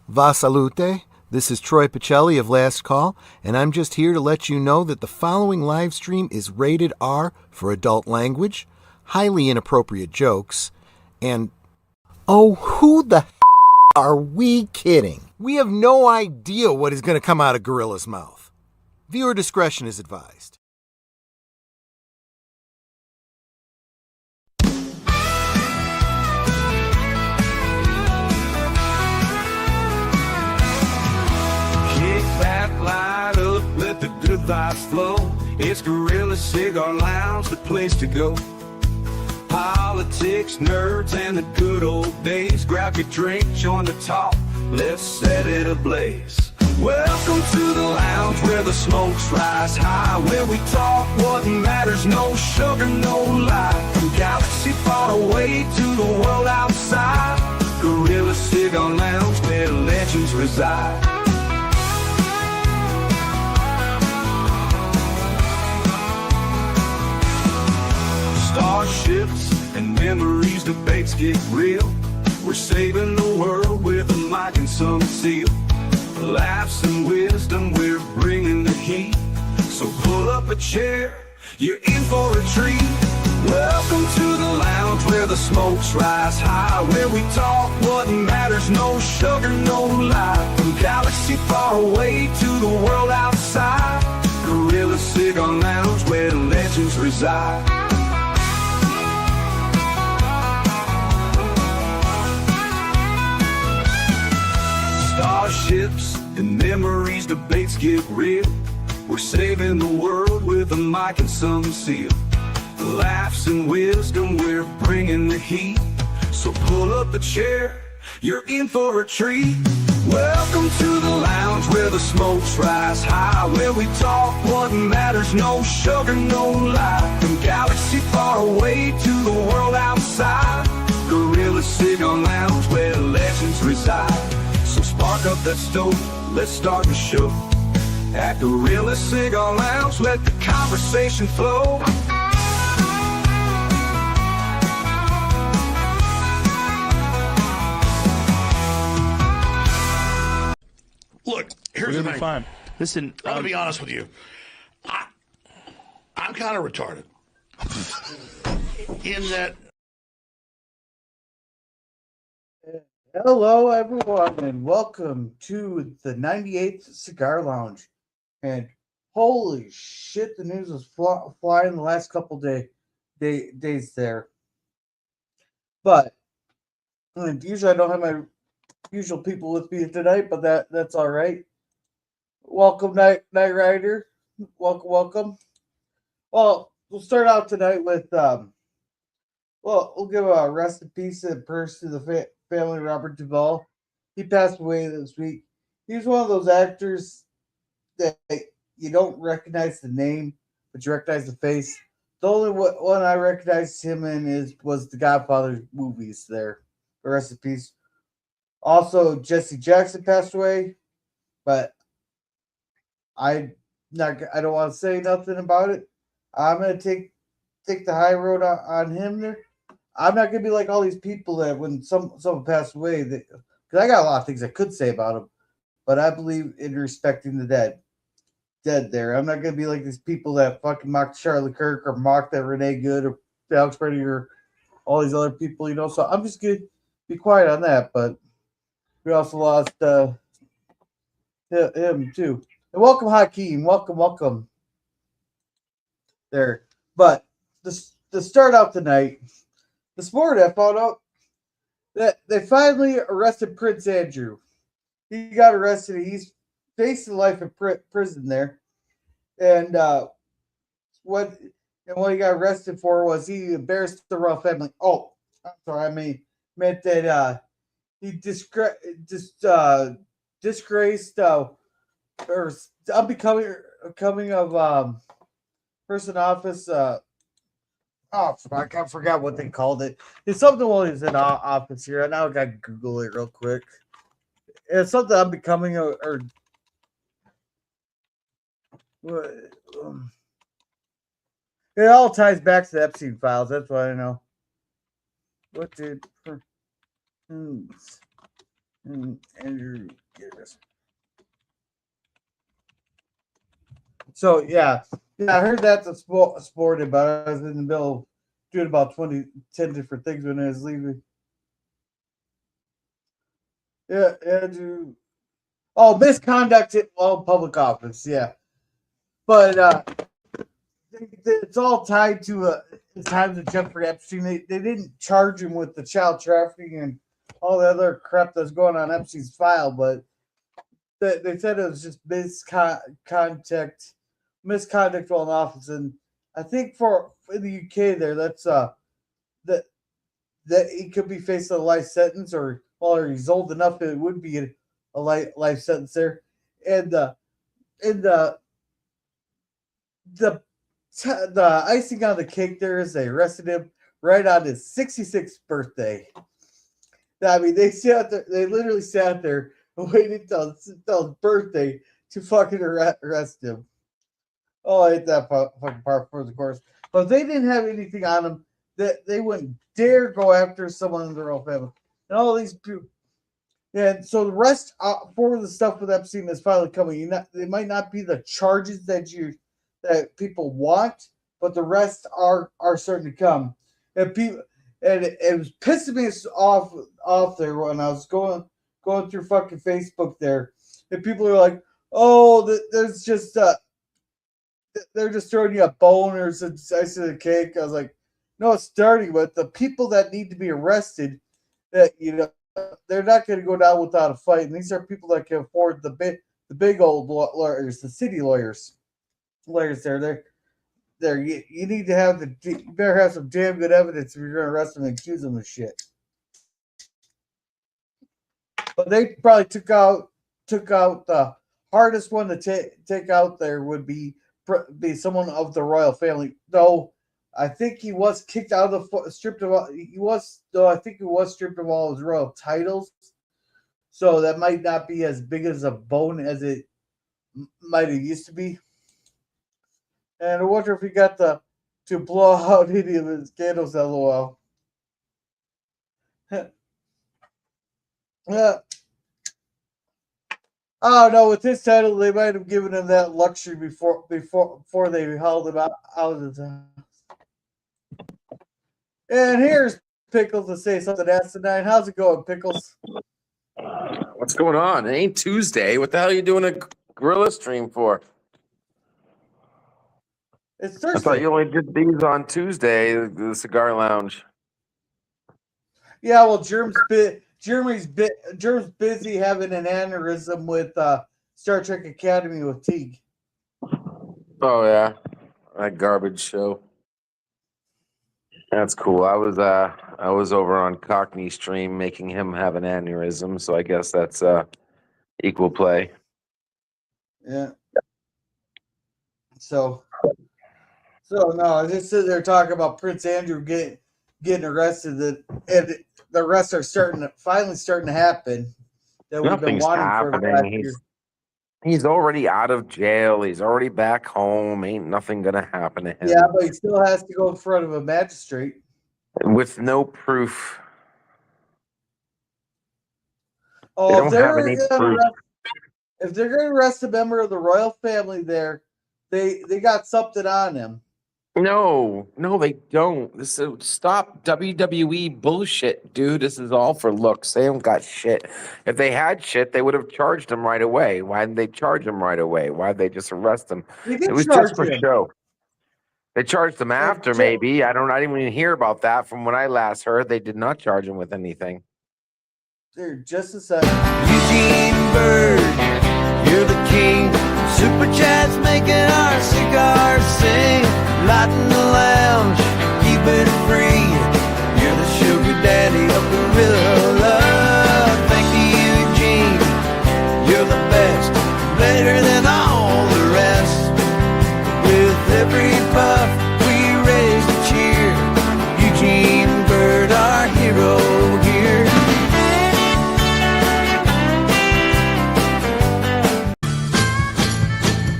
Va salute. This is Troy Pacelli of Last Call, and I'm just here to let you know that the following live stream is rated R for adult language, highly inappropriate jokes, and oh, who the are we kidding? We have no idea what is going to come out of Gorilla's mouth. Viewer discretion is advised. Light up, let the good vibes flow. It's Gorilla Cigar Lounge, the place to go. Politics, nerds, and the good old days. Grab your drink, join the talk, let's set it ablaze. Welcome to the lounge where the smokes rise high, where we talk what matters, no sugar, no lie. From galaxy far away to the world outside, Gorilla Cigar Lounge where legends reside. Starships and memories, debates get real. We're saving the world with a mic and some seal. Laughs and wisdom, we're bringing the heat. So pull up a chair, you're in for a treat. Welcome to the lounge where the smokes rise high, where we talk what matters, no sugar, no lie. From galaxy far away to the world outside, Gorilla Cigar Lounge where legends reside. Starships and memories, debates get real. We're saving the world with a mic and some seal. Laughs and wisdom, we're bringing the heat. So pull up a chair, you're in for a treat. Welcome to the lounge where the smokes rise high, where we talk what matters, no sugar, no lie. From galaxy far away to the world outside, Gorilla Cigar Lounge where legends reside. So spark up that stove, let's start the show. At Gorilla Cigar Lounge, let the conversation flow. Look, here's the thing. Fine. Listen, I'm going to be honest with you. I'm kind of retarded. In that... hello, everyone, and welcome to the 98th Cigar Lounge. And holy shit, the news was flying the last couple days there. But usually I don't have my usual people with me tonight, but that's all right. Welcome, Night Rider. Welcome. Well, we'll start out tonight with we'll give a rest in peace and prayers to the family of Robert Duvall. He passed away this week. He's one of those actors that you don't recognize the name, but you recognize the face. The only one I recognized him in was the Godfather movies there. Rest in peace. Also, Jesse Jackson passed away, but I don't want to say nothing about it. I'm gonna take the high road on him there. I'm not gonna be like all these people that when someone passed away, because I got a lot of things I could say about them, but I believe in respecting the dead there. I'm not gonna be like these people that fucking mocked Charlie Kirk or mocked that Renee Good or Alex Brady or all these other people, So I'm just gonna be quiet on that. But we also lost him too. And welcome, Hakeem. Welcome. There. But to start out tonight, this morning I found out that they finally arrested Prince Andrew. He got arrested. He's facing life in prison there. And what he got arrested for was he embarrassed the royal family. Oh, I'm sorry. Meant that he disgraced or unbecoming of person office. I forgot what they called it. It's something while he's in office here. Now I got to Google it real quick. It's something unbecoming or it all ties back to the Epstein files. That's what I know. What did Andrew Areested. So yeah, I heard that the sported, but I was in the middle of doing about 10 different things when I was leaving. Yeah, Andrew. Oh, misconduct in public office. Yeah, but it's all tied to the times of Jeffrey Epstein. They didn't charge him with the child trafficking and all the other crap that's going on Epstein's file, but they said it was just misconduct while in office. And I think for in the UK there, that's that he could be facing a life sentence, or he's old enough that it would be a life sentence there. And the icing on the cake there is they arrested him right on his 66th birthday. I mean, they literally sat there and waited until his birthday to fucking arrest him. Oh, I hate that fucking part for the course. But if they didn't have anything on him, they wouldn't dare go after someone in their own family. And all these people. Yeah, so the rest for the stuff with Epstein is finally coming. They might not be the charges that people want, but the rest are starting to come. And it was pissing me off there when I was going through fucking Facebook there, and people are like, "Oh, there's just they're just throwing you a bone or some icing on the cake." I was like, "No, it's starting with the people that need to be arrested. That they're not going to go down without a fight, and these are people that can afford the big old lawyers, the city lawyers there. You need to you better have some damn good evidence if you're going to arrest them and accuse them of shit." But they probably took out the hardest one to take out there would be someone of the royal family. Though I think he was kicked out of stripped of all his royal titles. So that might not be as big as a bone as it might have used to be. And I wonder if he got to blow out any of his candles, LOL. Yeah. Oh no, with his title, they might have given him that luxury before they hauled him out of the house. And here's Pickles to say something asinine. How's it going, Pickles? What's going on? It ain't Tuesday. What the hell are you doing a gorilla stream for? It's Thursday. I thought you only did these on Tuesday, the Cigar Lounge. Yeah, well, Germ's busy having an aneurysm with Star Trek Academy with Teague. Oh yeah, that garbage show. That's cool. I was over on Cockney stream making him have an aneurysm, so I guess that's equal play. Yeah. So no, I just sit there talking about Prince Andrew getting arrested, and the arrests are finally starting to happen. That we've been Nothing's wanting for the last happening. year. He's already out of jail. He's already back home. Ain't nothing gonna happen to him. Yeah, but he still has to go in front of a magistrate With no proof. Oh, They don't have any proof. if they're going to arrest a member of the royal family, there, they got something on him. No, they don't. This is stop WWE bullshit, dude. This is all for looks. They don't got shit. If they had shit, they would have charged him right away. Why didn't they charge him right away? Why did they just arrest him? It was just for show. They charged him after, maybe. I didn't even hear about that. From when I last heard, they did not charge him with anything. Dude, just a second. Eugene Bird, you're the king. Super Chat's making our cigars sing. Lighting the lounge, keep it free. You're the sugar daddy of Gorilla. Thank you, Eugene. You're the best, better than all the rest. With every puff, we raise a cheer. Eugene Bird, our hero here.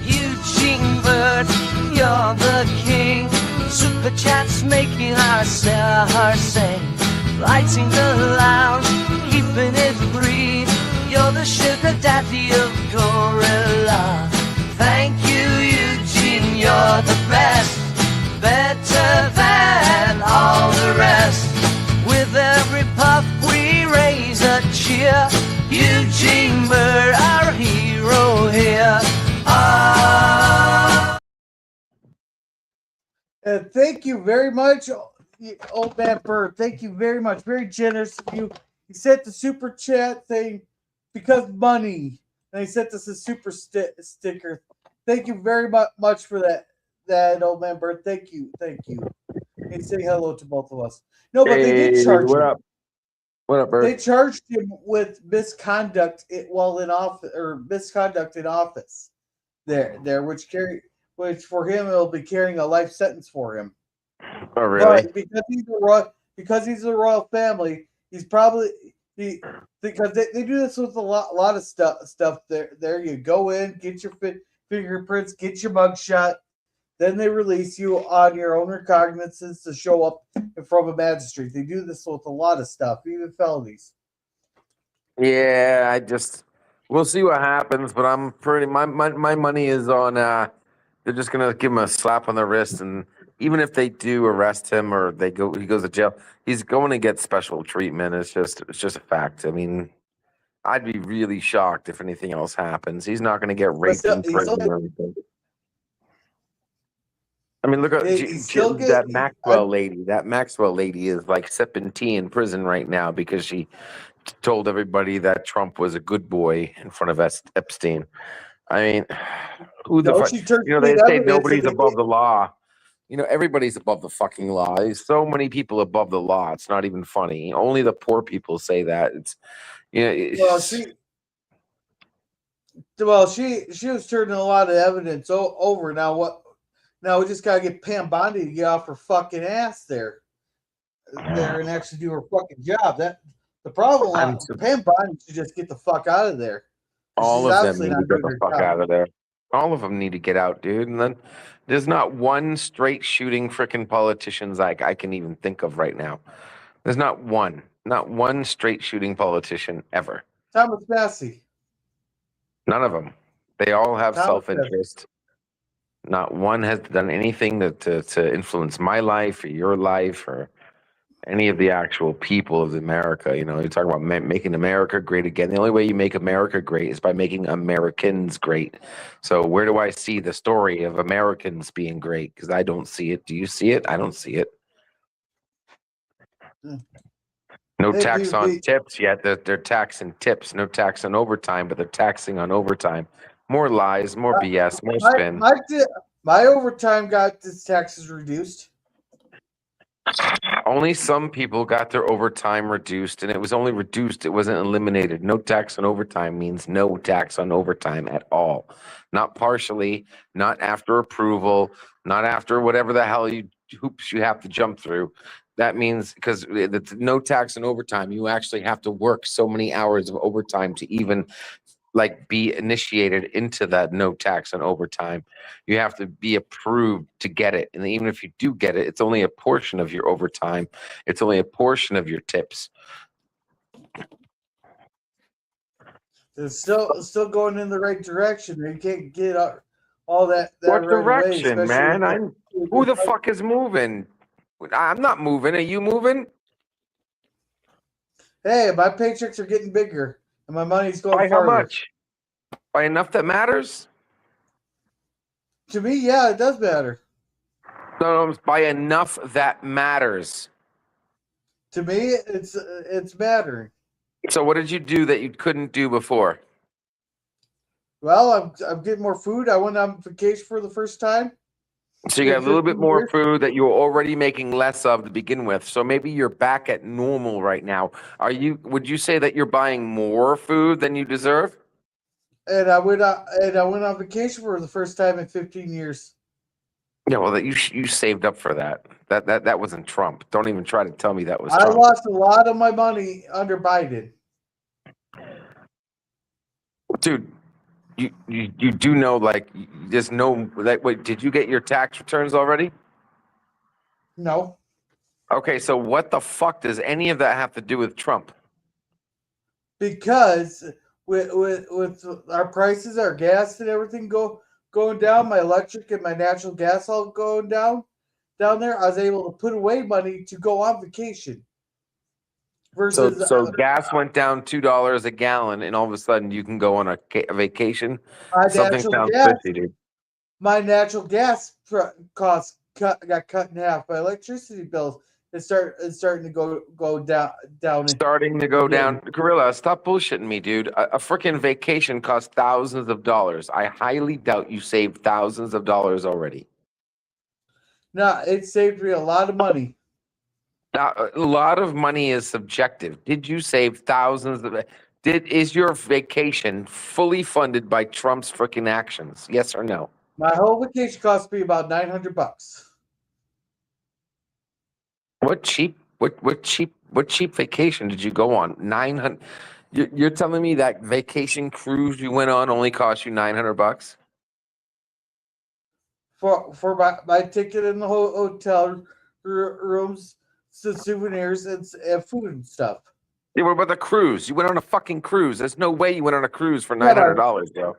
Eugene Bird, you're the king. Super Chat's making our stars sing. Lighting the lounge, keeping it free. cheer. Eugene Bird, our hero here. Ah. Thank you very much, old man Bird. Thank you very much. Very generous of you. He sent the super chat thing because money, and he sent us a super sticker. Thank you very much for that old man Bird. Thank you. He's saying hello to both of us. No, but they did charge what him. up? What up, Bert? They charged him with misconduct while in office, or misconduct in office. Which for him it'll be carrying a life sentence for him. Oh, really? But because he's a royal family, he's probably because they do this with a lot of stuff. There you go in, get your fingerprints, get your mugshot, then they release you on your own recognizance to show up in front of a magistrate. They do this with a lot of stuff, even felonies. Yeah, we'll see what happens, but I'm pretty my money is on they're just gonna give him a slap on the wrist, and even if they do arrest him or he goes to jail, he's going to get special treatment. It's just a fact. I mean, I'd be really shocked if anything else happens. He's not gonna get raped in prison or anything. I mean, look at that Maxwell lady. That Maxwell lady is like sipping tea in prison right now because she told everybody that Trump was a good boy in front of Epstein. I mean, who the fuck? They say nobody's above the law. Everybody's above the fucking law. There's so many people above the law. It's not even funny. Only the poor people say that. She was turning a lot of evidence over. Now we just gotta get Pam Bondi to get off her fucking ass there and actually do her fucking job. The problem. Pam Bondi should just get the fuck out of there. All of them need to get the fuck out of there. All of them need to get out, dude. And then there's not one straight shooting freaking politicians I can even think of right now. There's not one straight shooting politician ever. Thomas Massey. None of them. They all have self-interest. Not one has done anything to influence my life or your life or any of the actual people of America. You're talking about making America great again. The only way you make America great is by making Americans great. So where do I see the story of Americans being great? Because I don't see it. Do you see it? I don't see it. No tax on tips yet. They're taxing tips. No tax on overtime, but they're taxing on overtime. More lies, more BS, more spin. My overtime got its taxes reduced. Only some people got their overtime reduced, and it was only reduced. It wasn't eliminated. No tax on overtime means no tax on overtime at all. Not partially, not after approval, not after whatever the hell hoops you have to jump through. That means because it's no tax on overtime, you actually have to work so many hours of overtime to even be initiated into that no tax on overtime. You have to be approved to get it. And even if you do get it, it's only a portion of your overtime. It's only a portion of your tips. It's still going in the right direction. You can't get all that what right direction, away, man? Who the fuck is moving? I'm not moving. Are you moving? Hey, my paychecks are getting bigger. And my money's going by farther. How much? By enough that matters? To me, yeah, it does matter. No, by enough that matters. To me, it's mattering. So what did you do that you couldn't do before? Well, I'm getting more food. I went on vacation for the first time. So you got a little bit more food that you were already making less of to begin with. So maybe you're back at normal right now. Would you say that you're buying more food than you deserve? And I went on vacation for the first time in 15 years. Yeah, well, you saved up for that. That wasn't Trump. Don't even try to tell me that was Trump. I lost a lot of my money under Biden. Dude, you do know, there's no, wait, did you get your tax returns already? No. Okay, so what the fuck does any of that have to do with Trump? Because with our prices, our gas and everything going down, my electric and my natural gas all going down there, I was able to put away money to go on vacation. versus So gas went down $2 a gallon, and all of a sudden you can go on a vacation. my Something natural sounds gas. fishy, dude. My natural gas cost got cut in half. My electricity bills is starting to go down. Starting to go again. down. Gorilla, stop bullshitting me, dude. A freaking vacation costs thousands of dollars. I highly doubt you saved thousands of dollars already. No, it saved me a lot of money. Now, a lot of money is subjective. Did you save thousands of? Is your vacation fully funded by Trump's freaking actions? Yes or no? My whole vacation cost me about $900. What cheap vacation did you go on? 900. You're telling me that vacation cruise you went on only cost you $900? For my ticket in the hotel rooms, some souvenirs and food and stuff. Yeah, what about the cruise? You went on a fucking cruise. There's no way you went on a cruise for $900, bro.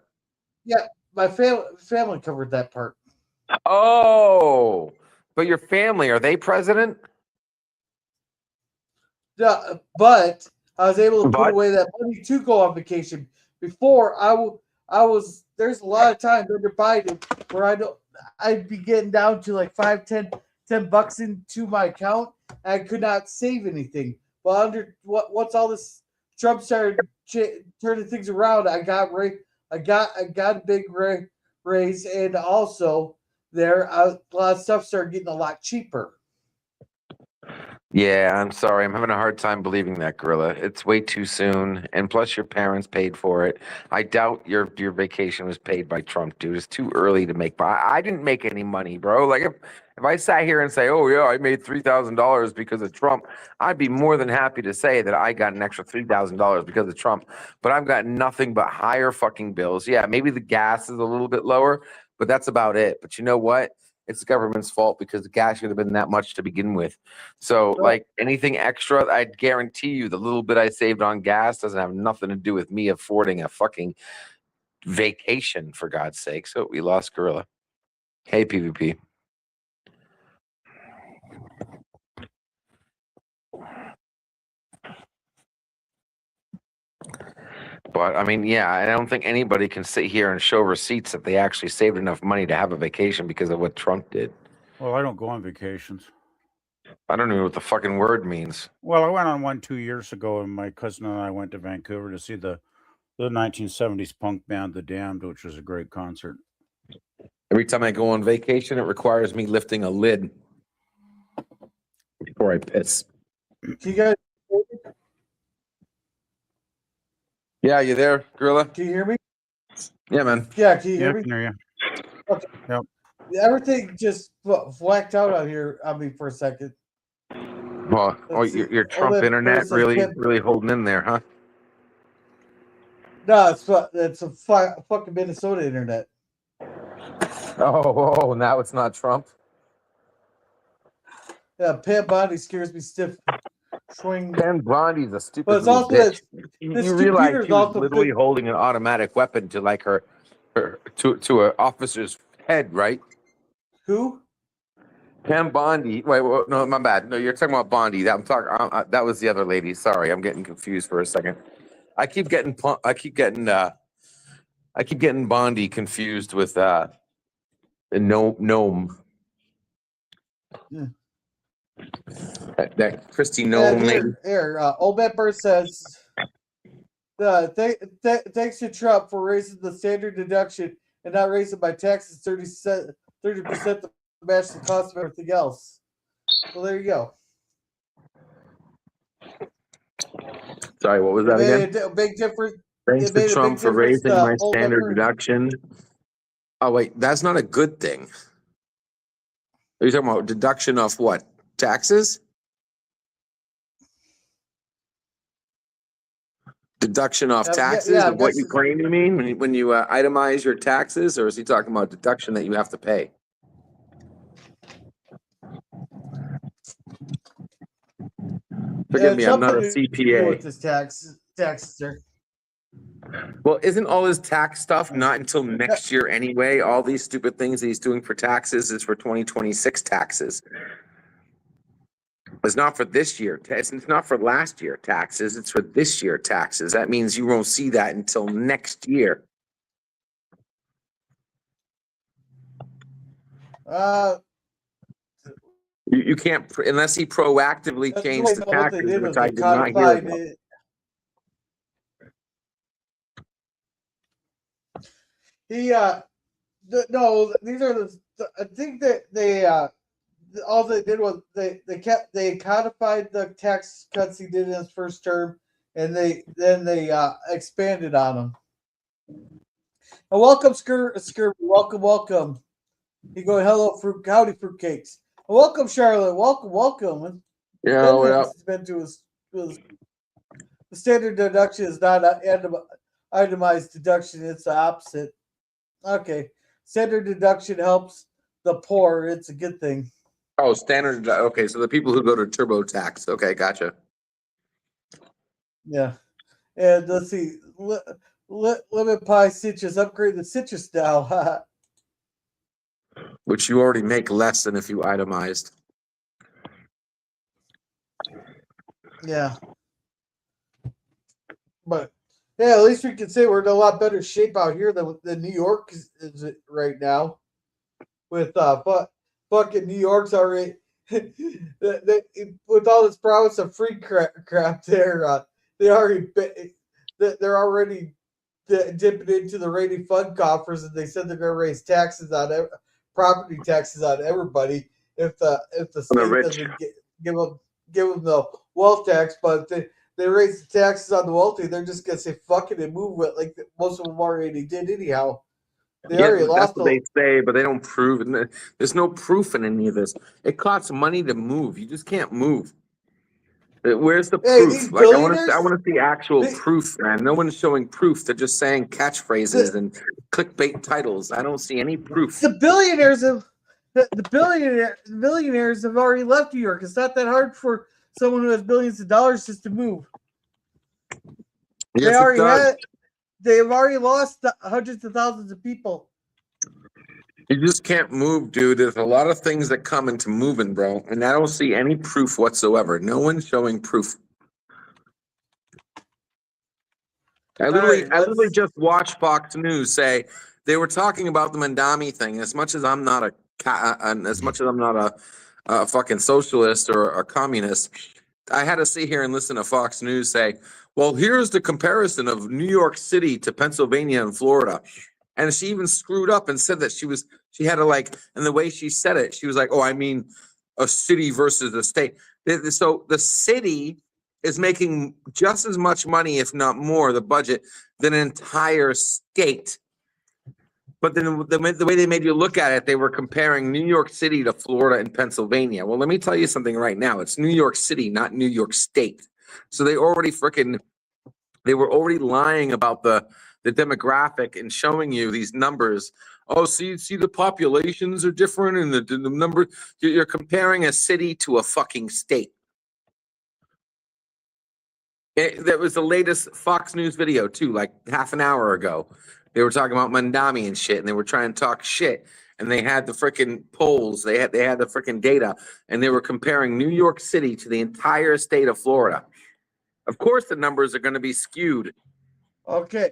Yeah, my family covered that part. Oh, but your family, are they president? Yeah, but I was able to put away that money to go on vacation. Before I was there's a lot of times under Biden where I'd be getting down to like $5, $10 into my account. And I could not save anything. But once all this Trump started turning things around, I got a big raise, and also a lot of stuff started getting a lot cheaper. Yeah, I'm sorry. I'm having a hard time believing that, Gorilla. It's way too soon, and plus your parents paid for it. I doubt your vacation was paid by Trump, dude. It's too early to make. I didn't make any money, bro. Like if I sat here and say, "Oh yeah, I made $3,000 because of Trump," I'd be more than happy to say that I got an extra $3,000 because of Trump. But I've got nothing but higher fucking bills. Yeah, maybe the gas is a little bit lower, but that's about it. But you know what? It's the government's fault because the gas should have been that much to begin with. So, like anything extra, I'd guarantee you the little bit I saved on gas doesn't have nothing to do with me affording a fucking vacation, for God's sake. So we lost Gorilla. Hey, PvP. But I mean, yeah, I don't think anybody can sit here and show receipts that they actually saved enough money to have a vacation because of what Trump did. Well, I don't go on vacations. I don't know what the fucking word means. Well, I went on one 2 years ago, and my cousin and I went to Vancouver to see the 1970s punk band, The Damned, which was a great concert. Every time I go on vacation, it requires me lifting a lid before I piss. Can you guys? Yeah, you there, Gorilla? Can you hear me? Yeah, man. Yeah, can you Yeah, hear I me? can hear you. Okay. Yep. Everything just whacked out on here on me for a second. Well, Let's see. your Trump that internet person really can't- holding in there, huh? No, it's a fucking Minnesota internet. Oh, now it's not Trump. Yeah, Pam Bondi scares me stiff. Swing. Ken Blondie's a stupid But it's little also bitch. this You realize computer's she was also literally good. holding an automatic weapon to like her to an officer's head, right? Who? Pam Bondi. Wait, no, my bad. No, you're talking about Bondi. That I'm talking. That was the other lady. Sorry, I'm getting confused for a second. I keep getting Bondi confused with Gnome. Yeah. That Christy Gnome lady. Old Pepper says, thanks to Trump for raising the standard deduction and not raising my taxes 30% to match the cost of everything else. Well, there you go. Sorry, what was that again? A big difference. Thanks to Trump for raising my Old standard Pepper. deduction. Oh wait, that's not a good thing. Are you talking about deduction of what? Taxes? Deduction off taxes yeah, of what you claim, you mean? When you itemize your taxes, or is he talking about deduction that you have to pay? Forgive me, I'm not a CPA. With this taxes, sir. Well, isn't all his tax stuff not until next year anyway? All these stupid things that he's doing for taxes is for 2026 taxes. It's not for this year. It's not for last year taxes. It's for this year taxes. That means you won't see that until next year. You can't, unless he proactively changed the what they taxes, did which was I they did not hear codified about. it. No, these are I think that all they did was they codified the tax cuts he did in his first term, and they expanded on them. And welcome, welcome. You go, hello, howdy, fruitcakes. And welcome, Charlotte. Welcome. Yeah, It's been to his the standard deduction is not an itemized deduction; it's the opposite. Okay, standard deduction helps the poor. It's a good thing. Oh, standard. Okay, so the people who go to TurboTax. Okay, gotcha. Yeah, and let's see. Lemon pie citrus. Upgrade the citrus now. Which you already make less than if you itemized. Yeah, but yeah, at least we can say we're in a lot better shape out here than New York is right now. With but fucking New York's already with all this promise of free crap there. They're already dipping into the rainy fund coffers, and they said they're going to raise taxes on property taxes on everybody if the state doesn't give them the wealth tax. But if they raise the taxes on the wealthy, they're just going to say fuck it and move it like most of them already did anyhow. They already lost. That's what they say, but they don't prove it. There's no proof in any of this. It costs money to move. You just can't move. Where's the proof? Like I want to see actual proof, man. No one's showing proof. They're just saying catchphrases and clickbait titles. I don't see any proof. The billionaires have already left New York. It's not that hard for someone who has billions of dollars just to move. Yes, They've already lost hundreds of thousands of people. You just can't move, dude. There's a lot of things that come into moving, bro. And I don't see any proof whatsoever. No one's showing proof. I literally just watched Fox News say they were talking about the Mandami thing. As much as I'm not a fucking socialist or a communist, I had to sit here and listen to Fox News say, well, here's the comparison of New York City to Pennsylvania and Florida. And she even screwed up and said that she had to and the way she said it, she was like, oh, I mean a city versus a state. So the city is making just as much money, if not more, the budget, than an entire state. But then the way they made you look at it, they were comparing New York City to Florida and Pennsylvania. Well, let me tell you something right now. It's New York City, not New York State. So they were already lying about the demographic and showing you these numbers. Oh, see the populations are different and the number. You're comparing a city to a fucking state. That was the latest Fox News video too, like half an hour ago. They were talking about Mandami and shit, and they were trying to talk shit. And they had the freaking polls, they had the freaking data, and they were comparing New York City to the entire state of Florida. Of course, the numbers are going to be skewed. Okay,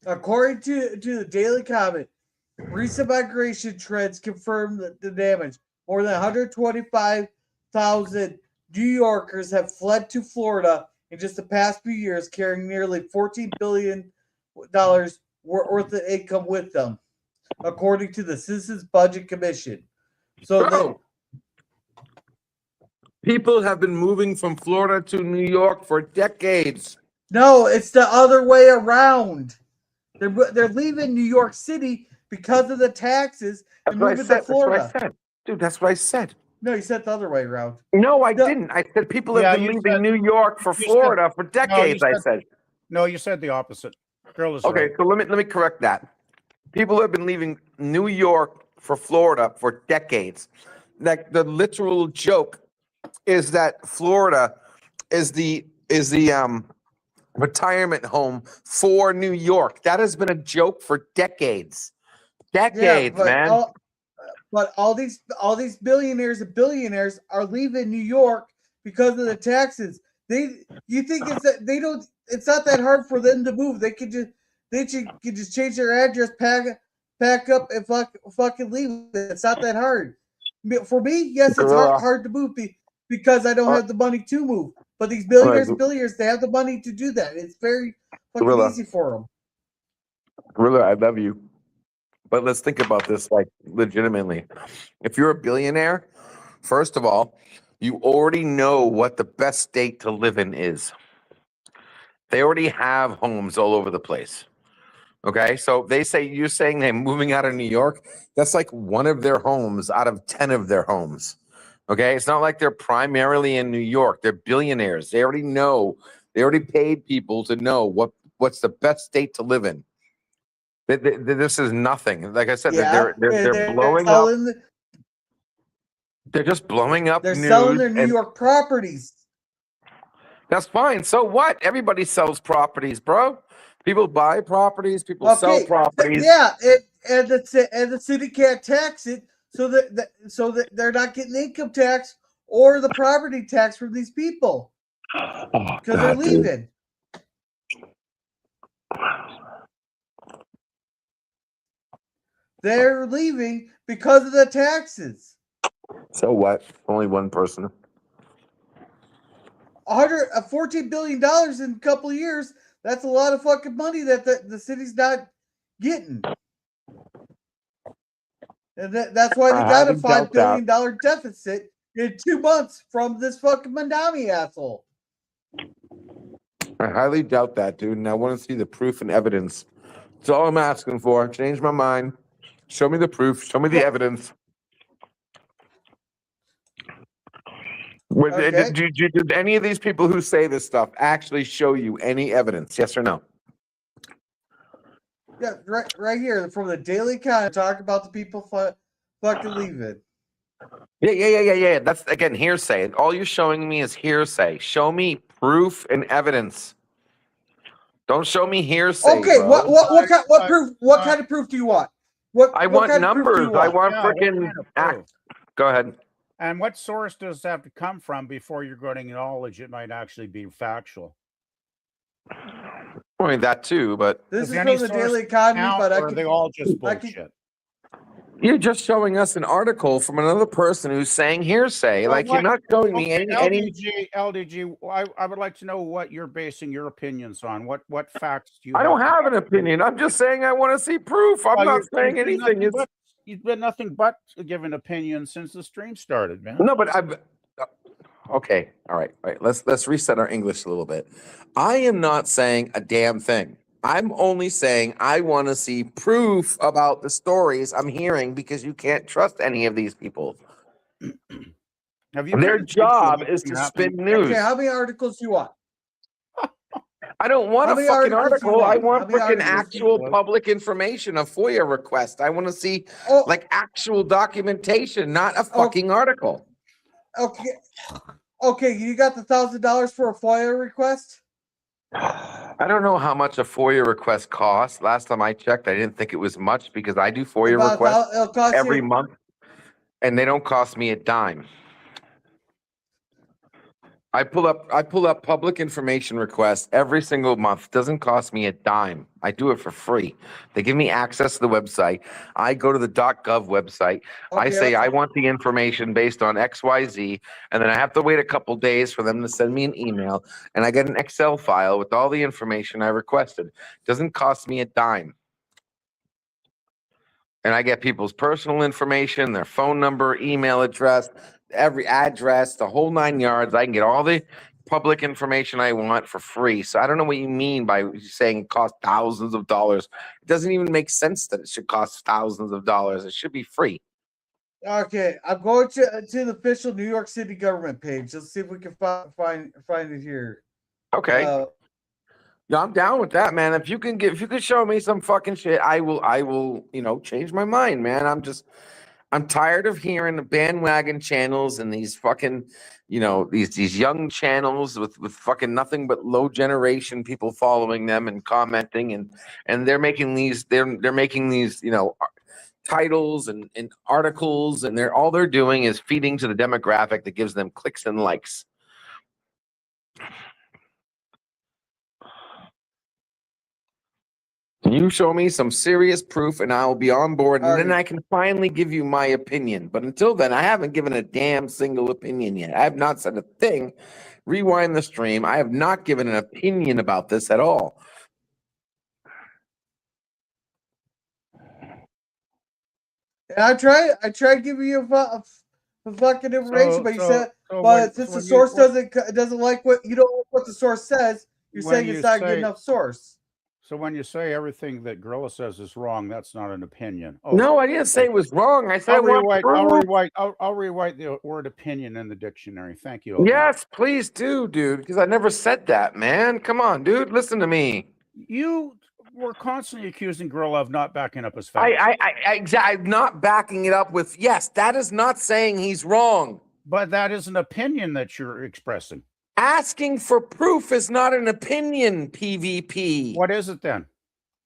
according to the Daily Comment, recent migration trends confirm the damage. More than 125,000 New Yorkers have fled to Florida in just the past few years, carrying nearly $14 billion worth of income with them, according to the Citizens Budget Commission. So people have been moving from Florida to New York for decades. No, it's the other way around. They're leaving New York City because of the taxes and moving to Florida. That's what I said. Dude, that's what I said. No, you said the other way around. No, I didn't. I said people have been leaving New York for Florida for decades. I said. No, you said the opposite. Girl is okay. Right. So let me correct that. People have been leaving New York for Florida for decades. Like the literal joke is that Florida is the retirement home for New York. That has been a joke for decades. Decades, man. But all these billionaires and billionaires are leaving New York because of the taxes. You think it's that they don't? It's not that hard for them to move. They could just change their address, pack up, and fucking leave. It's not that hard. For me, yes, it's hard to move because I don't have the money to move. But these billionaires, they have the money to do that. It's very fucking easy for them. Gorilla, I love you. But let's think about this like legitimately. If you're a billionaire, first of all, you already know what the best state to live in is. They already have homes all over the place. Okay, so you're saying they're moving out of New York. That's like one of their homes out of 10 of their homes. Okay, it's not like they're primarily in New York. They're billionaires. They already know. They already paid people to know what's the best state to live in. This is nothing. Like I said, they're blowing up. They're just blowing up. They're selling their New York properties. That's fine. So what? Everybody sells properties, bro. People buy properties. People sell properties. Yeah, and the city can't tax it, so that they're not getting income tax or the property tax from these people because they're leaving. They're leaving because of the taxes. So what? Only one person. $14 billion in a couple of years. That's a lot of fucking money that the city's not getting. And that's why they got a $5 billion deficit in 2 months from this fucking Mandami asshole. I highly doubt that, dude. And I want to see the proof and evidence. That's all I'm asking for. Change my mind. Show me the proof. Show me the evidence. Did any of these people who say this stuff actually show you any evidence? Yes or no? Yeah, right here from the Daily Con. Talk about the people fucking leaving. Yeah. That's again hearsay. All you're showing me is hearsay. Show me proof and evidence. Don't show me hearsay. Okay, bro. what proof? What kind of proof do you want? I want numbers. I want freaking. Go ahead. And what source does it have to come from before you're going to acknowledge it might actually be factual? I mean that too, but this is from the Daily Economy. But are they all just bullshit? You're just showing us an article from another person who's saying hearsay. Well, you're not showing me any. LDG, I would like to know what you're basing your opinions on. What facts do you? I don't have an opinion. I'm just saying I want to see proof. I'm not saying anything. You've been nothing but giving opinions since the stream started, man. No, but I've. Okay, all right. Let's reset our English a little bit. I am not saying a damn thing. I'm only saying I want to see proof about the stories I'm hearing because you can't trust any of these people. Their job is to spin news. Okay, how many articles do you want? I don't want a fucking article. I want freaking actual public information, a FOIA request. I want to see like actual documentation, not a fucking article. Okay, you got the $1,000 for a FOIA request? I don't know how much a FOIA request costs. Last time I checked, I didn't think it was much because I do FOIA requests every month, and they don't cost me a dime. I pull up public information requests every single month. Doesn't cost me a dime. I do it for free. They give me access to the website. I go to the .gov website. I say I want the information based on XYZ, and then I have to wait a couple days for them to send me an email, and I get an Excel file with all the information I requested. Doesn't cost me a dime. And I get people's personal information, their phone number, email address, every address, the whole 9 yards. I can get all the public information I want for free. So I don't know what you mean by saying it costs thousands of dollars. It doesn't even make sense that it should cost thousands of dollars. It should be free. Okay, I'm going to the official New York City government page. Let's see if we can find it here. Okay. Yeah, I'm down with that, man. If you can show me some fucking shit, I will, change my mind, man. I'm tired of hearing the bandwagon channels and these fucking, these young channels with fucking nothing but low generation people following them and commenting and they're making these titles and articles and all they're doing is feeding to the demographic that gives them clicks and likes. Can you show me some serious proof and I will be on board and then Alright. I can finally give you my opinion. But until then, I haven't given a damn single opinion yet. I have not said a thing. Rewind the stream. I have not given an opinion about this at all. And I tried giving you a fucking information, but you said, but since the source doesn't like what you don't like what the source says, you're saying it's not a good enough source. So when you say everything that Gorilla says is wrong, that's not an opinion. Oh, No, I didn't say it was wrong. I said I'll rewrite the word opinion in the dictionary. Thank you. Yes, please do, dude, because I never said that, man. Come on, dude. Listen to me. You were constantly accusing Gorilla of not backing up his facts. I'm not backing it up with, yes, that is not saying he's wrong. But that is an opinion that you're expressing. Asking for proof is not an opinion, PvP. What is it then?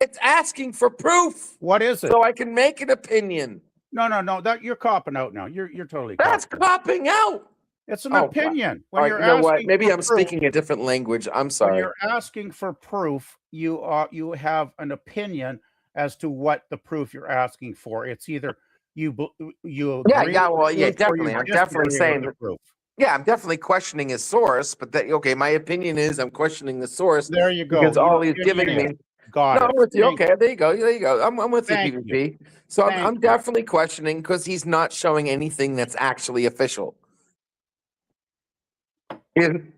It's asking for proof. What is it? So I can make an opinion. No. That you're copping out now. You're totally. That's copping out. It's an opinion. When you're asking what? Maybe I'm speaking a different language. I'm sorry. When you're asking for proof, you have an opinion as to what the proof you're asking for. It's either you agree. Yeah, definitely. I'm definitely saying the proof. Yeah, I'm definitely questioning his source, but my opinion is I'm questioning the source. There you go. Because all he's giving me. I'm with you. Okay, there you go. I'm with you, PvP. So I'm definitely questioning because he's not showing anything that's actually official.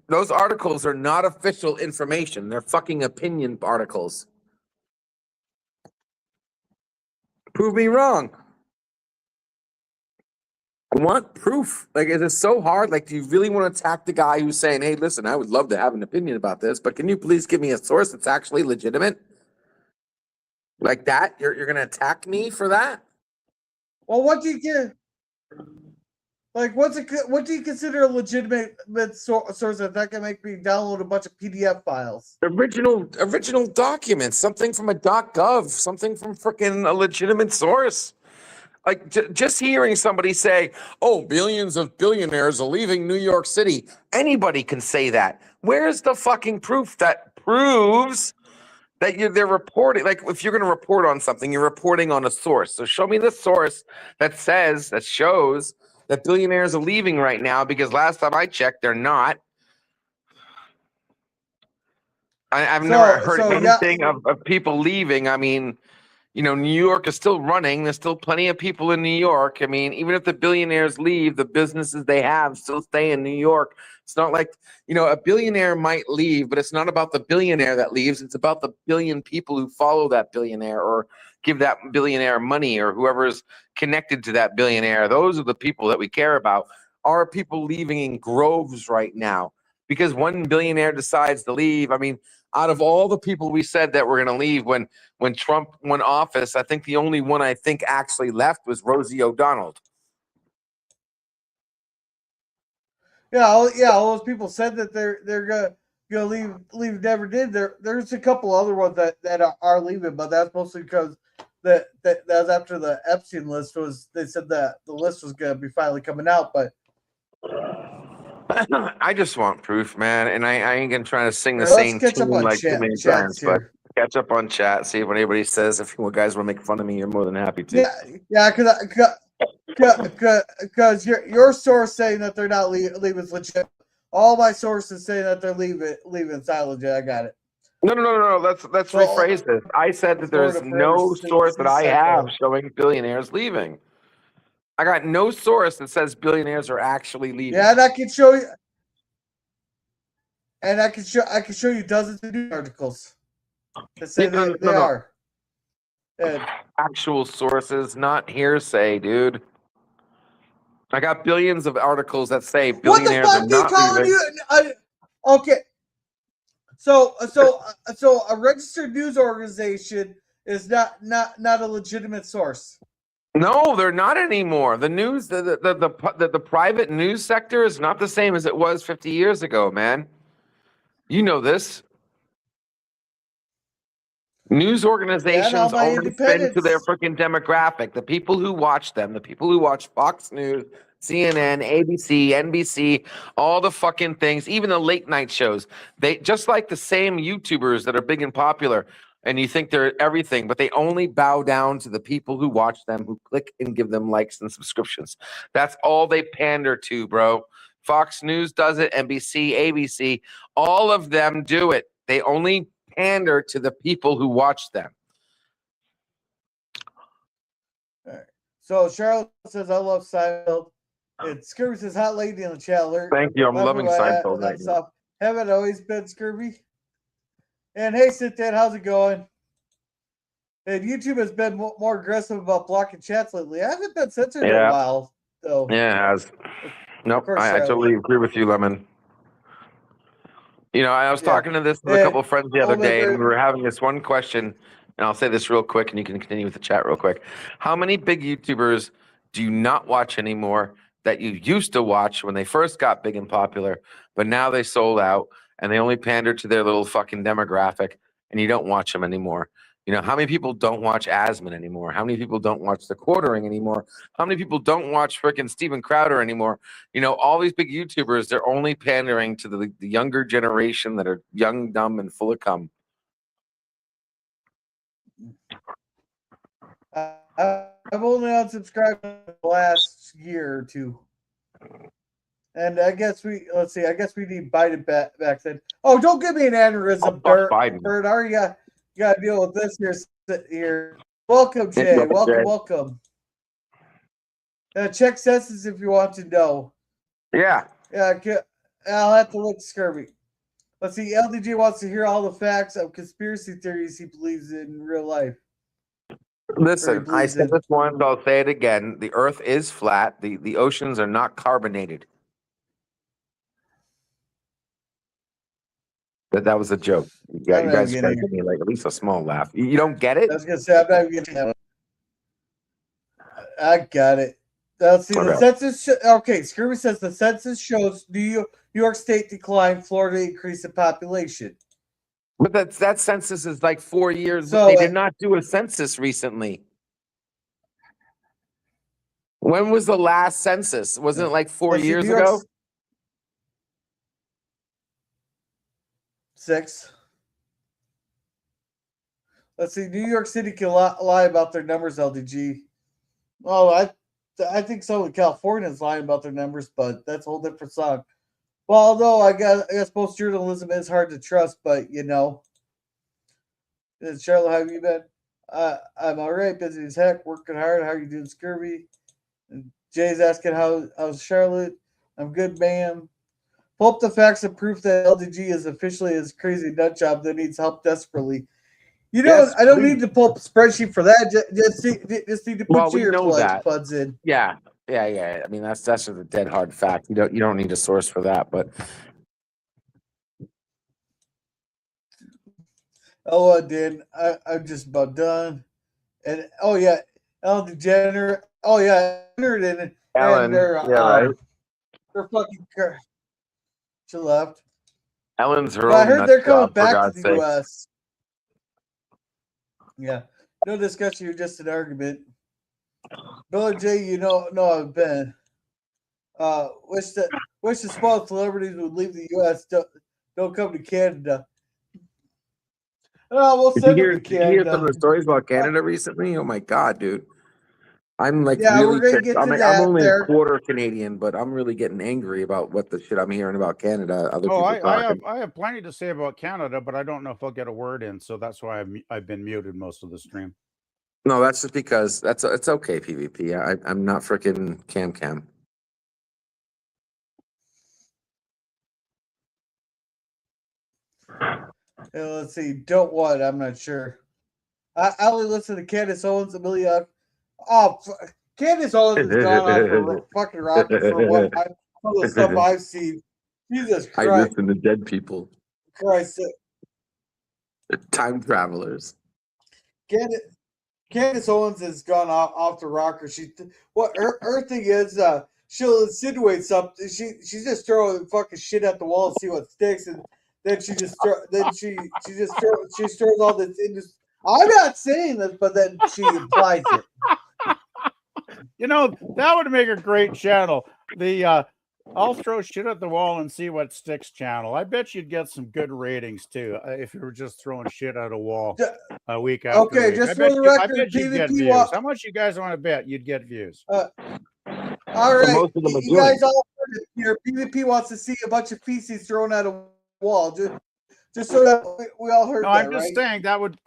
Those articles are not official information. They're fucking opinion articles. Prove me wrong. I want proof. Like, is it so hard? Like, do you really want to attack the guy who's saying, hey, listen, I would love to have an opinion about this, but can you please give me a source that's actually legitimate? Like that? You're going to attack me for that? Well, what do you get? Like, what do you consider a legitimate source that can make me download a bunch of PDF files? Original documents, something from a .gov, something from freaking a legitimate source. Like, just hearing somebody say, oh, billions of billionaires are leaving New York City. Anybody can say that. Where's the fucking proof that proves that they're reporting? Like, if you're going to report on something, you're reporting on a source. So show me the source that shows that billionaires are leaving right now, because last time I checked, they're not. I've never heard anything of people leaving. I mean, New York is still running. There's still plenty of people in New York. I mean, even if the billionaires leave, the businesses they have still stay in New York. It's not like, a billionaire might leave, but it's not about the billionaire that leaves. It's about the billion people who follow that billionaire or give that billionaire money, or whoever's connected to that billionaire. Those are the people that we care about. Are people leaving in groves right now? Because one billionaire decides to leave. I mean, out of all the people we said that were going to leave when Trump won office, I think the only one I think actually left was Rosie O'Donnell. Yeah, all those people said that they're gonna leave. Never did. There's a couple other ones that are leaving, but that's mostly because that was after the Epstein list was. They said that the list was gonna be finally coming out, but. I just want proof, man, and I ain't gonna try to sing the same tune like too many times, but catch up on chat, see if anybody says, if you guys want to make fun of me, you're more than happy to. Yeah, because your source saying that they're not leaving is legit. All my sources saying that they're leaving is legit. I got it. No. Let's rephrase this. I said that there's no source that I have showing billionaires leaving. I got no source that says billionaires are actually leaving. Yeah, and I can show you. And I can show you dozens of news articles that say they are. And actual sources, not hearsay, dude. I got billions of articles that say billionaires are not leaving. Okay. So a registered news organization is not a legitimate source. No, they're not anymore. The news, the private news sector is not the same as it was 50 years ago, man. You know this. News organizations only spend to their freaking demographic. The people who watch them, the people who watch Fox News, CNN, ABC, NBC, all the fucking things, even the late night shows. They just like the same YouTubers that are big and popular, and you think they're everything, but they only bow down to the people who watch them, who click and give them likes and subscriptions. That's all they pander to, bro. Fox News does it, NBC, ABC, all of them do it. They only pander to the people who watch them. All right. So Charlotte says, I love Seinfeld. And Scurvy says, hot lady in the chat alert. Thank you. I'm loving Seinfeld right That's now. off. Haven't always been Scurvy. And hey, Sit-Dad, how's it going? And YouTube has been more aggressive about blocking chats lately. I haven't been censored in a while, though. Yeah, it has. Nope, I totally agree with you, Lemon. You know, I was talking to this with a couple of friends the other day, and we were having this one question, and I'll say this real quick, and you can continue with the chat real quick. How many big YouTubers do you not watch anymore that you used to watch when they first got big and popular, but now they sold out, and they only pander to their little fucking demographic, and you don't watch them anymore? You know, how many people don't watch Asman anymore? How many people don't watch The Quartering anymore? How many people don't watch freaking Steven Crowder anymore? You know, all these big YouTubers, they're only pandering to the younger generation that are young, dumb, and full of cum. I've only unsubscribed the last year or two. And I guess I guess we need Biden back then. Oh, don't give me an aneurysm, Bert. Are you gotta deal with this here. Welcome, Jay. Welcome. Check census if you want to know. Yeah. Yeah, I'll have to look Scurvy. Let's see. LDJ wants to hear all the facts of conspiracy theories he believes in real life. Listen, I said this once, I'll say it again. The earth is flat. The oceans are not carbonated. That was a joke. You guys got to give me like at least a small laugh. You don't get it? I was gonna say I'm not even getting that. I got it. Let's see the census. Okay, Scurvy says the census shows New York State decline, Florida increase in population. But that census is like 4 years. So, they did not do a census recently. When was the last census? Wasn't it like 4 years ago? 6. Let's see. New York City can lie about their numbers, LDG. Oh, I think some of Californians lying about their numbers, but that's a whole different song. Well, although I guess most journalism is hard to trust, but you know. Charlotte, how have you been? I'm all right, busy as heck, working hard. How are you doing, Scurvy? And Jay's asking how's Charlotte? I'm good, ma'am. Pull up the facts and proof that LDG is officially his crazy nut job that needs help desperately. You know, yes, I don't need to pull up a spreadsheet for that. Just need to put your earplugs in. Yeah. I mean, that's just a dead hard fact. You don't need a source for that, but. Oh, I did. I'm just about done. And oh yeah, Ellen DeGeneres. Oh yeah, and Ellen. Right. They're fucking. She left. Ellen's her own. I heard they're coming back to the U.S. Yeah, no discussion. You're just an argument. Bill and Jay, you know, I've been. Wish the small celebrities would leave the U.S. Don't come to Canada. Oh, we'll send them to Canada. Did you hear some of the stories about Canada recently? Oh my God, dude. I'm like, really pissed. I'm only a quarter Canadian, but I'm really getting angry about what the shit I'm hearing about Canada. I have plenty to say about Canada, but I don't know if I'll get a word in, so that's why I've been muted most of the stream. No, that's just because it's okay, PvP. I'm not freaking cam. Let's see. Don't what? I'm not sure. I only listen to Candace Owens, Amelia. Oh, Candace Owens has gone on for fucking rocket for what? Some of the stuff I've seen. Jesus Christ. I listen to dead people. Christ. Time travelers. Candace Owens has gone off the rocker. Her thing is she'll insinuate something. She just throw fucking shit at the wall and see what sticks, and then she throws all this into. I'm not saying this, but then she implies it. You know, that would make a great channel. The I'll throw shit at the wall and see what sticks channel. I bet you'd get some good ratings too if you were just throwing shit at a wall week after Okay, week. just for the record, I bet you'd get PvP views. How much you guys want to bet you'd get views? all So right, most of them are you doing guys it. all heard it here. PvP wants to see a bunch of feces thrown at a wall. Just so that we all heard No, that, I'm just right? saying that would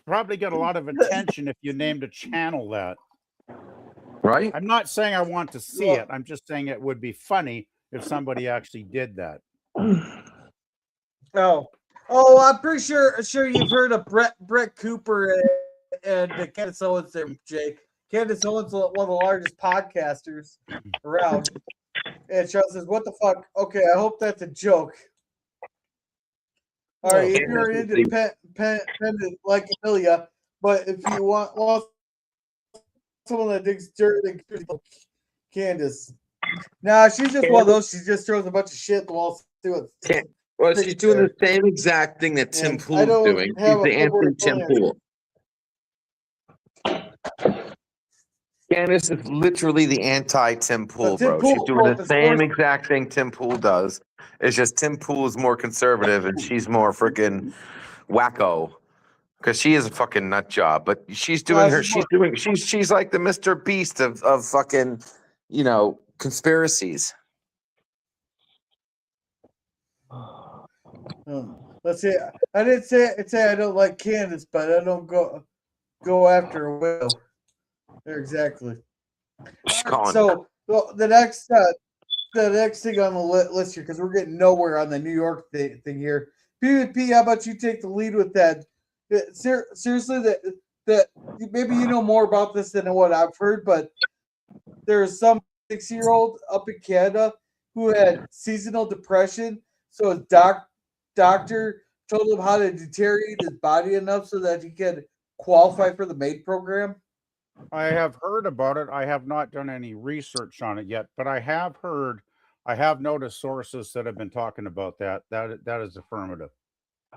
probably get a lot of attention if you named a channel that. Right? I'm not saying I want to see it. I'm just saying it would be funny if somebody actually did that. Oh, I'm pretty sure you've heard of Brett Cooper and Candace Owens there, Jake. Candace Owens is one of the largest podcasters around. And Charles says, "What the fuck?" Okay, I hope that's a joke. All right, if you're independent like Amelia, but if you want someone that digs dirt, Candace. Nah, she's just one of those. She just throws a bunch of shit at the wall. Well, she's doing the same exact thing that Tim Pool's doing. She's the anti-Tim Pool. Candace is literally the anti-Tim Pool, bro. She's doing the same exact thing Tim Pool does. It's just Tim Pool is more conservative and she's more freaking wacko. Because she is a fucking nut job, but she's doing she's like the Mr. Beast of fucking, conspiracies. Let's see. I didn't say I don't like Candace, but I don't go after a widow. There, exactly. So the next thing on the list here, because we're getting nowhere on the New York thing here. PvP, how about you take the lead with that? Seriously, that maybe you know more about this than what I've heard, but there's some 6-year-old up in Canada who had seasonal depression. So his doctor told him how to deteriorate his body enough so that he could qualify for the MAID program. I have heard about it. I have not done any research on it yet, but I have noticed sources that have been talking about that. That is affirmative.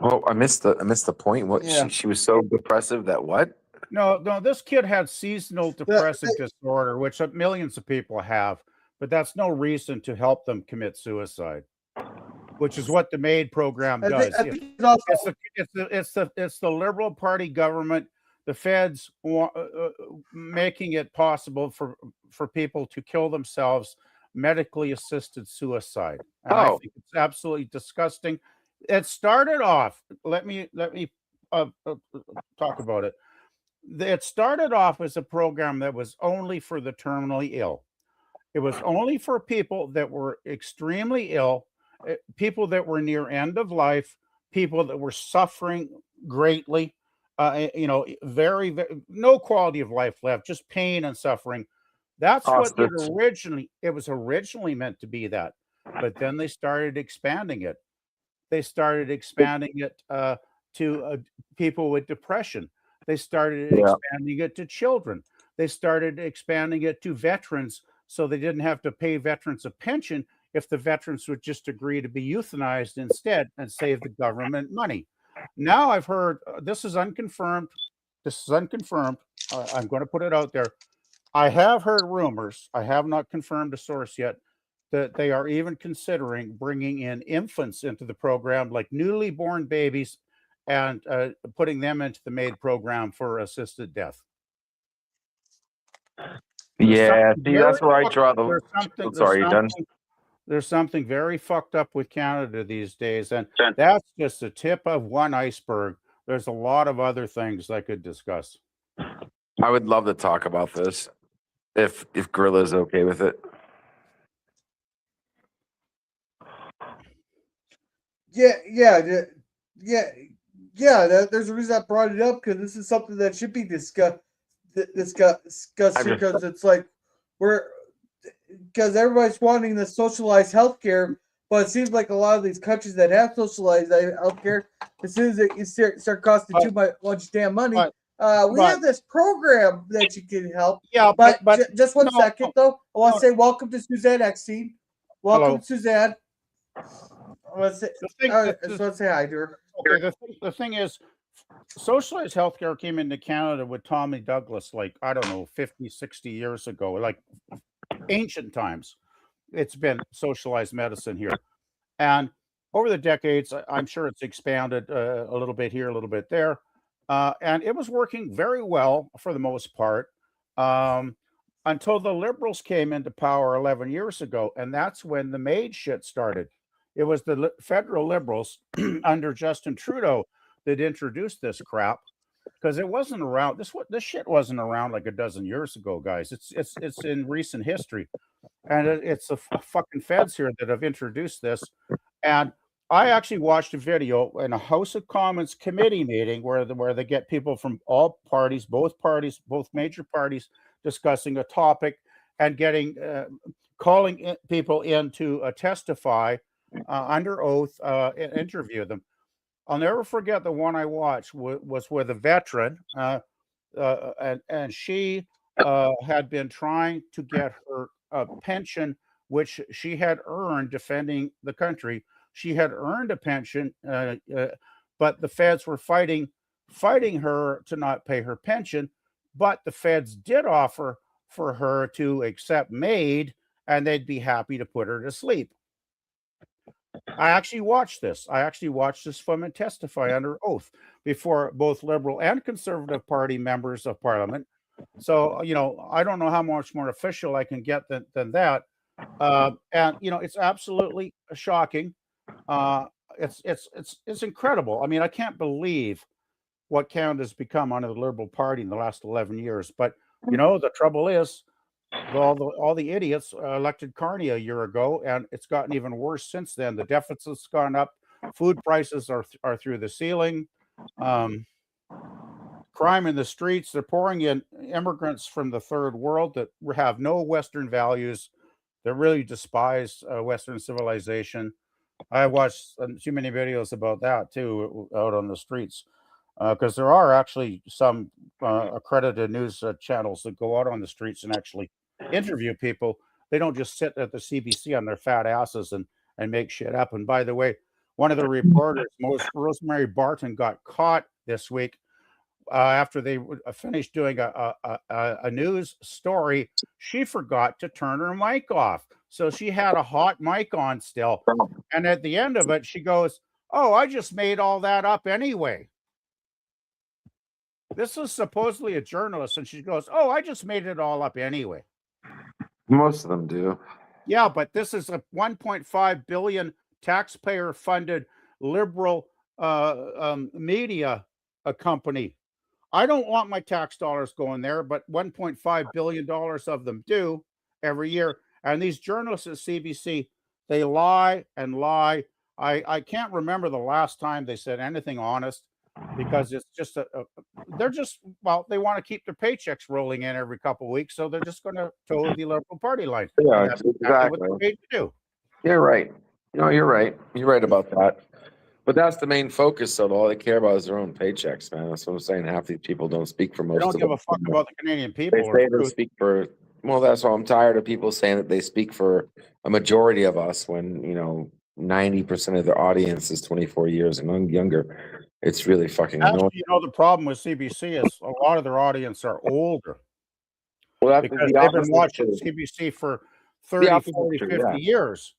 Oh, I missed the point. What she was so depressive that what? No, this kid had seasonal depressive disorder, which millions of people have, but that's no reason to help them commit suicide, which is what the MAID program does. It's the Liberal Party government, the feds making it possible for people to kill themselves, medically assisted suicide. And I think it's absolutely disgusting. It started off. Let me talk about it. It started off as a program that was only for the terminally ill. It was only for people that were extremely ill, people that were near end of life, people that were suffering greatly, very, very no quality of life left, just pain and suffering. That's what it was originally meant to be that. But then they started expanding it. They started expanding it to people with depression. They started expanding it to children. They started expanding it to veterans, so they didn't have to pay veterans a pension if the veterans would just agree to be euthanized instead and save the government money. Now I've heard, this is unconfirmed. I'm going to put it out there. I have heard rumors. I have not confirmed a source yet that they are even considering bringing in infants into the program, like newly born babies, and putting them into the MAID program for assisted death. That's where I draw the. Sorry, you're done. There's something very fucked up with Canada these days, and that's just the tip of one iceberg. There's a lot of other things I could discuss. I would love to talk about this if Gorilla's okay with it. There's a reason I brought it up, because this is something that should be discussed because it's like because everybody's wanting the socialized healthcare, but it seems like a lot of these countries that have socialized healthcare, as soon as it start costing too much damn money, we have this program that you can help. Yeah, but just one second though. I want to say welcome to Suzanne Eckstein. Welcome, Suzanne. I want to say hi to her. Okay, the thing is, socialized healthcare came into Canada with Tommy Douglas, like, I don't know, 50, 60 years ago, like ancient times. It's been socialized medicine here. And over the decades, I'm sure it's expanded a little bit here, a little bit there. And it was working very well for the most part until the Liberals came into power 11 years ago. And that's when the MAID shit started. It was the federal Liberals under Justin Trudeau that introduced this crap, because it wasn't around. This shit wasn't around like a dozen years ago, guys. It's in recent history, and it's the fucking feds here that have introduced this. And I actually watched a video in a House of Commons committee meeting where they get people from all parties, both major parties, discussing a topic and getting calling people in to testify under oath, interview them. I'll never forget the one I watched was with a veteran, and she had been trying to get her pension, which she had earned defending the country. She had earned a pension, but the feds were fighting her to not pay her pension. But the feds did offer for her to accept MAID, and they'd be happy to put her to sleep. I actually watched this. Woman testify under oath before both Liberal and Conservative Party members of Parliament. So, I don't know how much more official I can get than that. And it's absolutely shocking. It's incredible. I mean, I can't believe what Canada's become under the Liberal Party in the last 11 years. But the trouble is, all the idiots elected Carney a year ago, and it's gotten even worse since then. The deficit's gone up, food prices are through the ceiling, crime in the streets. They're pouring in immigrants from the third world that have no Western values. They really despise Western civilization. I watched too many videos about that too out on the streets, because there are actually some accredited news channels that go out on the streets and actually interview people. They don't just sit at the CBC on their fat asses and make shit up. And by the way, one of the reporters, Rosemary Barton, got caught this week after they finished doing a news story. She forgot to turn her mic off, so she had a hot mic on still. And at the end of it, she goes, "Oh, I just made all that up anyway." This is supposedly a journalist, and she goes, "Oh, I just made it all up anyway." Most of them do. Yeah, but this is a 1.5 billion taxpayer-funded liberal media company. I don't want my tax dollars going there, but $1.5 billion of them do every year. And these journalists at CBC, they lie and lie. I can't remember the last time they said anything honest, because it's just they want to keep their paychecks rolling in every couple of weeks, so they're just going to toe the Liberal Party line. Yeah, that's exactly what they're paid to do. You're right. You're right. You're right about that. But that's the main focus of all they care about is their own paychecks, man. That's what I'm saying. Half these people don't speak for most They of don't them. give a fuck about the Canadian people. They say they speak for, well, that's why I'm tired of people saying that they speak for a majority of us when, 90% of their audience is 24 years and younger. It's really fucking annoying. Actually, the problem with CBC is a lot of their audience are older. Well, because they've been watching CBC for 30, 40, 50 years.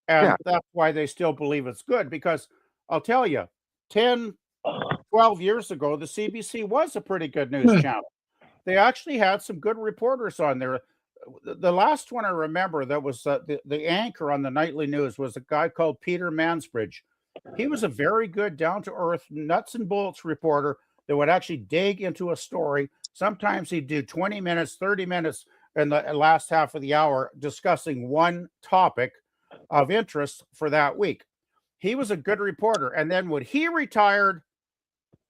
And that's why they still believe it's good. Because I'll tell you, 10, 12 years ago, the CBC was a pretty good news channel. They actually had some good reporters on there. The last one I remember that was the anchor on the nightly news was a guy called Peter Mansbridge. He was a very good, down-to-earth, nuts and bolts reporter that would actually dig into a story. Sometimes he'd do 20 minutes, 30 minutes in the last half of the hour discussing one topic of interest for that week. He was a good reporter. And then when he retired,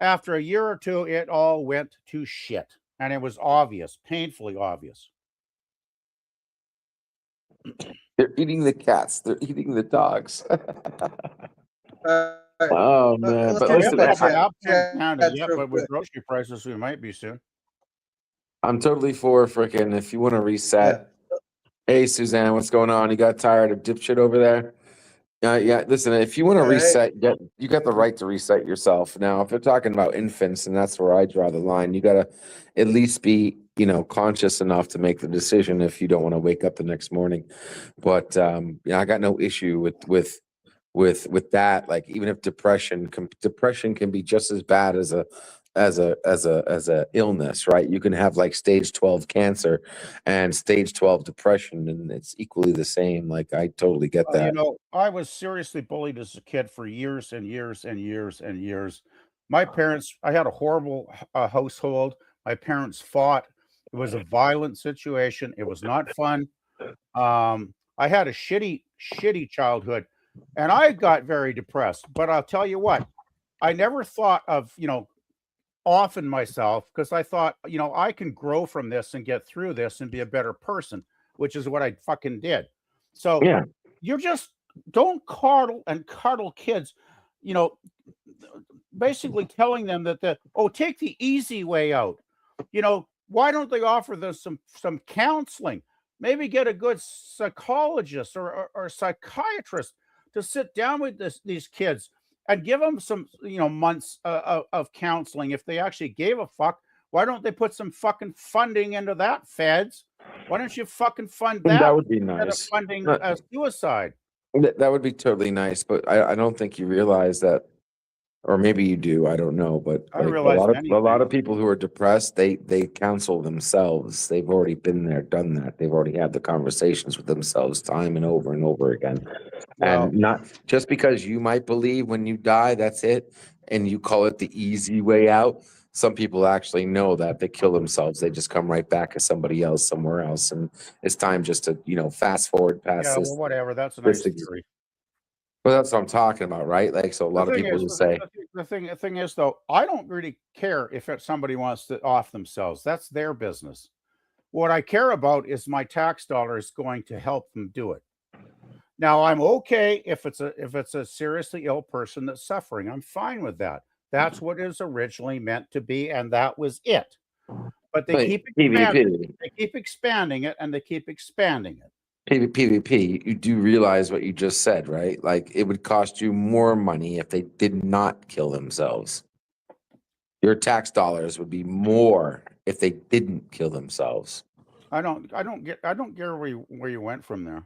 after a year or two, it all went to shit. And it was obvious, painfully obvious. They're eating the cats. They're eating the dogs. Oh, man. But listen, but with grocery prices, we might be soon. I'm totally for freaking, if you want to reset. Hey, Suzanne, what's going on? You got tired of dipshit over there? Yeah. Listen, if you want to All right. reset, you got the right to reset yourself. Now, if they're talking about infants, and that's where I draw the line, you got to at least be, conscious enough to make the decision if you don't want to wake up the next morning. But I got no issue with that. Like, even if depression can be just as bad as a illness, right? You can have like stage 12 cancer and stage 12 depression, and it's equally the same. Like, I totally get that. I was seriously bullied as a kid for years and years and years and years. I had a horrible household. My parents fought. It was a violent situation. It was not fun. I had a shitty childhood, and I got very depressed. But I'll tell you what, I never thought of, offing myself, because I thought, I can grow from this and get through this and be a better person, which is what I fucking did. So Yeah. you just don't cuddle kids, basically telling them that take the easy way out. Why don't they offer them some counseling? Maybe get a good psychologist or psychiatrist to sit down with these kids and give them some, months of counseling. If they actually gave a fuck, why don't they put some fucking funding into that, feds? Why don't you fucking fund that? That would be instead of nice. funding suicide. That would be totally nice, but I don't think you realize that, or maybe you do. I don't know, but I like, realize a lot of people who are depressed, they counsel themselves. They've already been there, done that. They've already had the conversations with themselves time and over again. Well, And not just because you might believe when you die, that's it, and you call it the easy way out. Some people actually know that they kill themselves. They just come right back as somebody else somewhere else, and it's time just to fast forward past yeah, this. well, whatever. That's a nice this ex- theory. Well, that's what I'm talking about, right? Like, so a lot of people will say, The thing is, though, I don't really care if somebody wants to off themselves. That's their business. What I care about is my tax dollars going to help them do it. Now, I'm okay if it's a seriously ill person that's suffering. I'm fine with that. That's what it was originally meant to be, and that was it. But they keep expanding it, and they keep expanding it. PvP, you do realize what you just said, right? Like, it would cost you more money if they did not kill themselves. Your tax dollars would be more if they didn't kill themselves. I don't get where you went from there.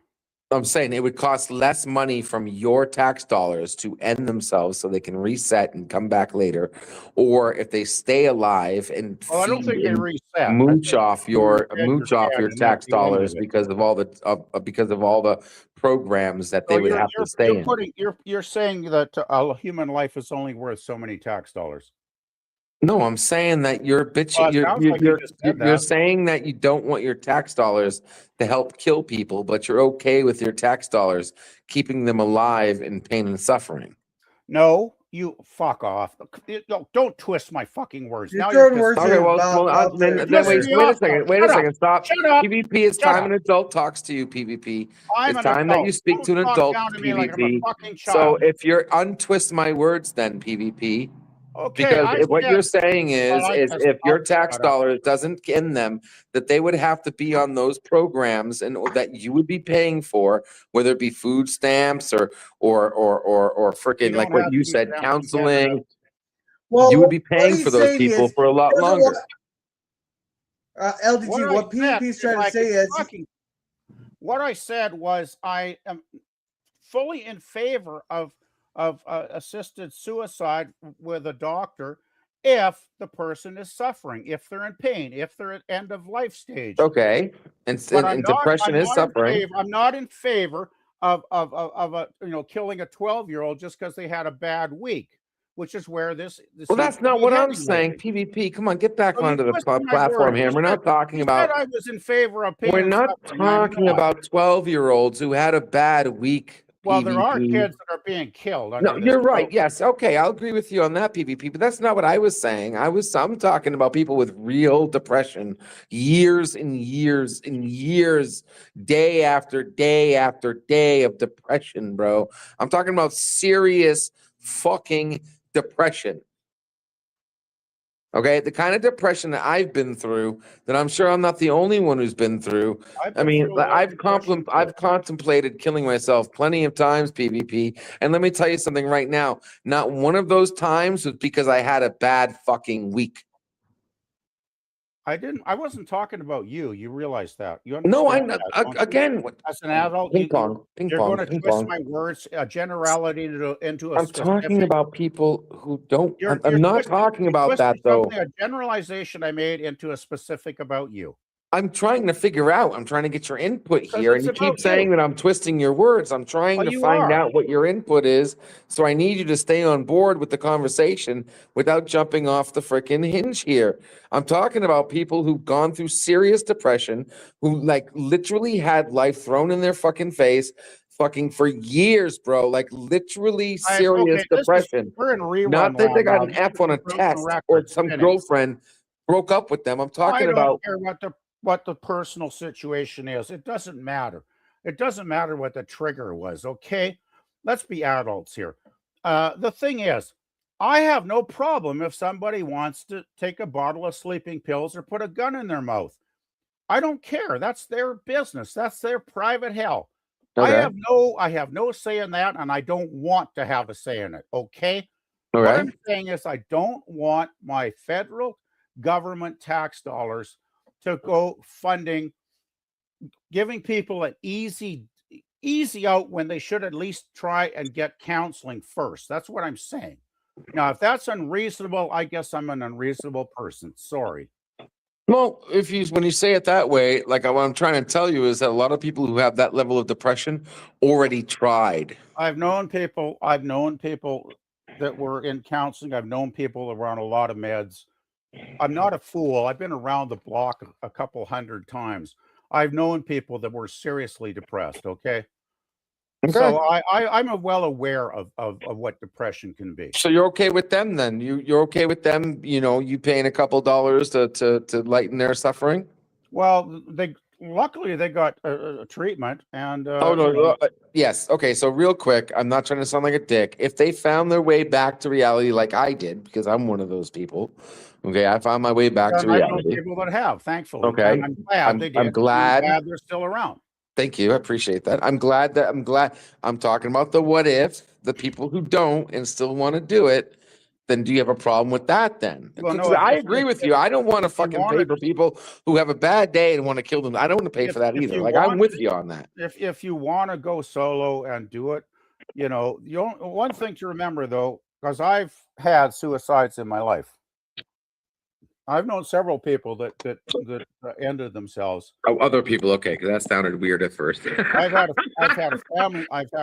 I'm saying it would cost less money from your tax dollars to end themselves so they can reset and come back later, or if they stay alive and Well, I don't think they reset. mooch off your dead tax and not dealing dollars with it. because of all the programs that they would have to stay in. You're saying that a human life is only worth so many tax dollars. No, I'm saying that you're bitching. Well, it sounds like you just said You're that. saying that you don't want your tax dollars to help kill people, but you're okay with your tax dollars keeping them alive in pain and suffering. No, you fuck off. Don't twist my fucking words. You're Now throwing you're words just- Okay, in well, about then there. wait a second, stop. Shut up. PvP, it's Shut time up. an adult talks to you, PvP. I'm It's an time that adult. you speak Don't to an talk adult, down to me like I'm a PvP. fucking So child. if you're untwist my words, then PvP. Okay, Because what you're saying is if your I'll tax shut up. dollars doesn't end them, that they would have to be on those programs and that you would be paying for, whether it be food stamps or freaking like what you said, counseling. Well, You would be what paying he's for those saying people is for a lot he doesn't longer. LDG, what PvP's trying to say is what I said was I am fully in favor of assisted suicide with a doctor if the person is suffering, if they're in pain, if they're at end of life stage. Okay, and depression is suffering. I'm not in favor of killing a 12-year-old just because they had a bad week, which is where this Well, that's not what I'm heading saying. lately. PvP, come on, get back So you onto the twisted my platform words. here. You We're not said- talking you about. said I was in favor of pain We're and not suffering. I'm talking not. about 12-year-olds who had a bad week. Well, there are PvP. kids that are being killed. No, under this you're right. program. Yes. Okay. I'll agree with you on that, PvP, but that's not what I was saying. I'm talking about people with real depression, years and years and years, day after day after day of depression, bro. I'm talking about serious fucking depression. Okay, the kind of depression that I've been through, that I'm sure I'm not the only one who's been through. I've I been mean, through a lot of depression, too. I've contemplated killing myself plenty of times, PvP. And let me tell you something right now. Not one of those times was because I had a bad fucking week. I wasn't talking about you. You realize that. You No, understand that, don't you? again, As an adult, ping pong, you're ping going to twist pong. my words, a generality into a I'm talking specific. about people who don't. You're I'm not twisting, talking you're about that twisting though. something, a generalization I made into a specific about you. I'm trying to figure out. I'm trying to get your input Because here, and it's you keep about saying you. that I'm twisting your words. I'm trying Well, to you find are. out what your input is. So I need you to stay on board with the conversation without jumping off the frickin' hinge here. I'm talking about people who've gone through serious depression, who like literally had life thrown in their fucking face, fucking for years, bro. Like literally serious Okay, depression. we're in rerun Not that they land got now. an This F is on a a broken test or record some spinning. girlfriend broke up with them. I'm talking I about. don't care what the personal situation is. It doesn't matter. It doesn't matter what the trigger was. Okay, let's be adults here. The thing is, I have no problem if somebody wants to take a bottle of sleeping pills or put a gun in their mouth. I don't care. That's their business. That's their private hell. Okay. I have no say in that, and I don't want to have a say in it. Okay. All What right. I'm saying is, I don't want my federal government tax dollars to go funding, giving people an easy out when they should at least try and get counseling first. That's what I'm saying. Now, if that's unreasonable, I guess I'm an unreasonable person. Sorry. Well, when you say it that way, like what I'm trying to tell you is that a lot of people who have that level of depression already tried. I've known people that were in counseling. I've known people around a lot of meds. I'm not a fool. I've been around the block a couple hundred times. I've known people that were seriously depressed. Okay. So I'm well aware of what depression can be. So you're okay with them then? You're okay with them? You paying a couple dollars to lighten their suffering? Well, luckily they got a treatment, and Oh no, yes. Okay, so real quick, I'm not trying to sound like a dick. If they found their way back to reality, like I did, because I'm one of those people. Okay, I found my way back to I know reality. people that have, thankfully. Okay, And I'm glad they did. I'm glad. I'm glad they're still around. Thank you. I appreciate that. I'm glad I'm talking about the what if, the people who don't and still want to do it. Then do you have a problem with that then? Well, no, I agree with you. I don't want to fucking pay for people who have a bad day and want to kill them. I don't want to pay for that either. Like I'm with you on that. If you want to go solo and do it, one thing to remember though, because I've had suicides in my life. I've known several people that ended themselves. Oh, other people, okay, because that sounded weird at first. I've had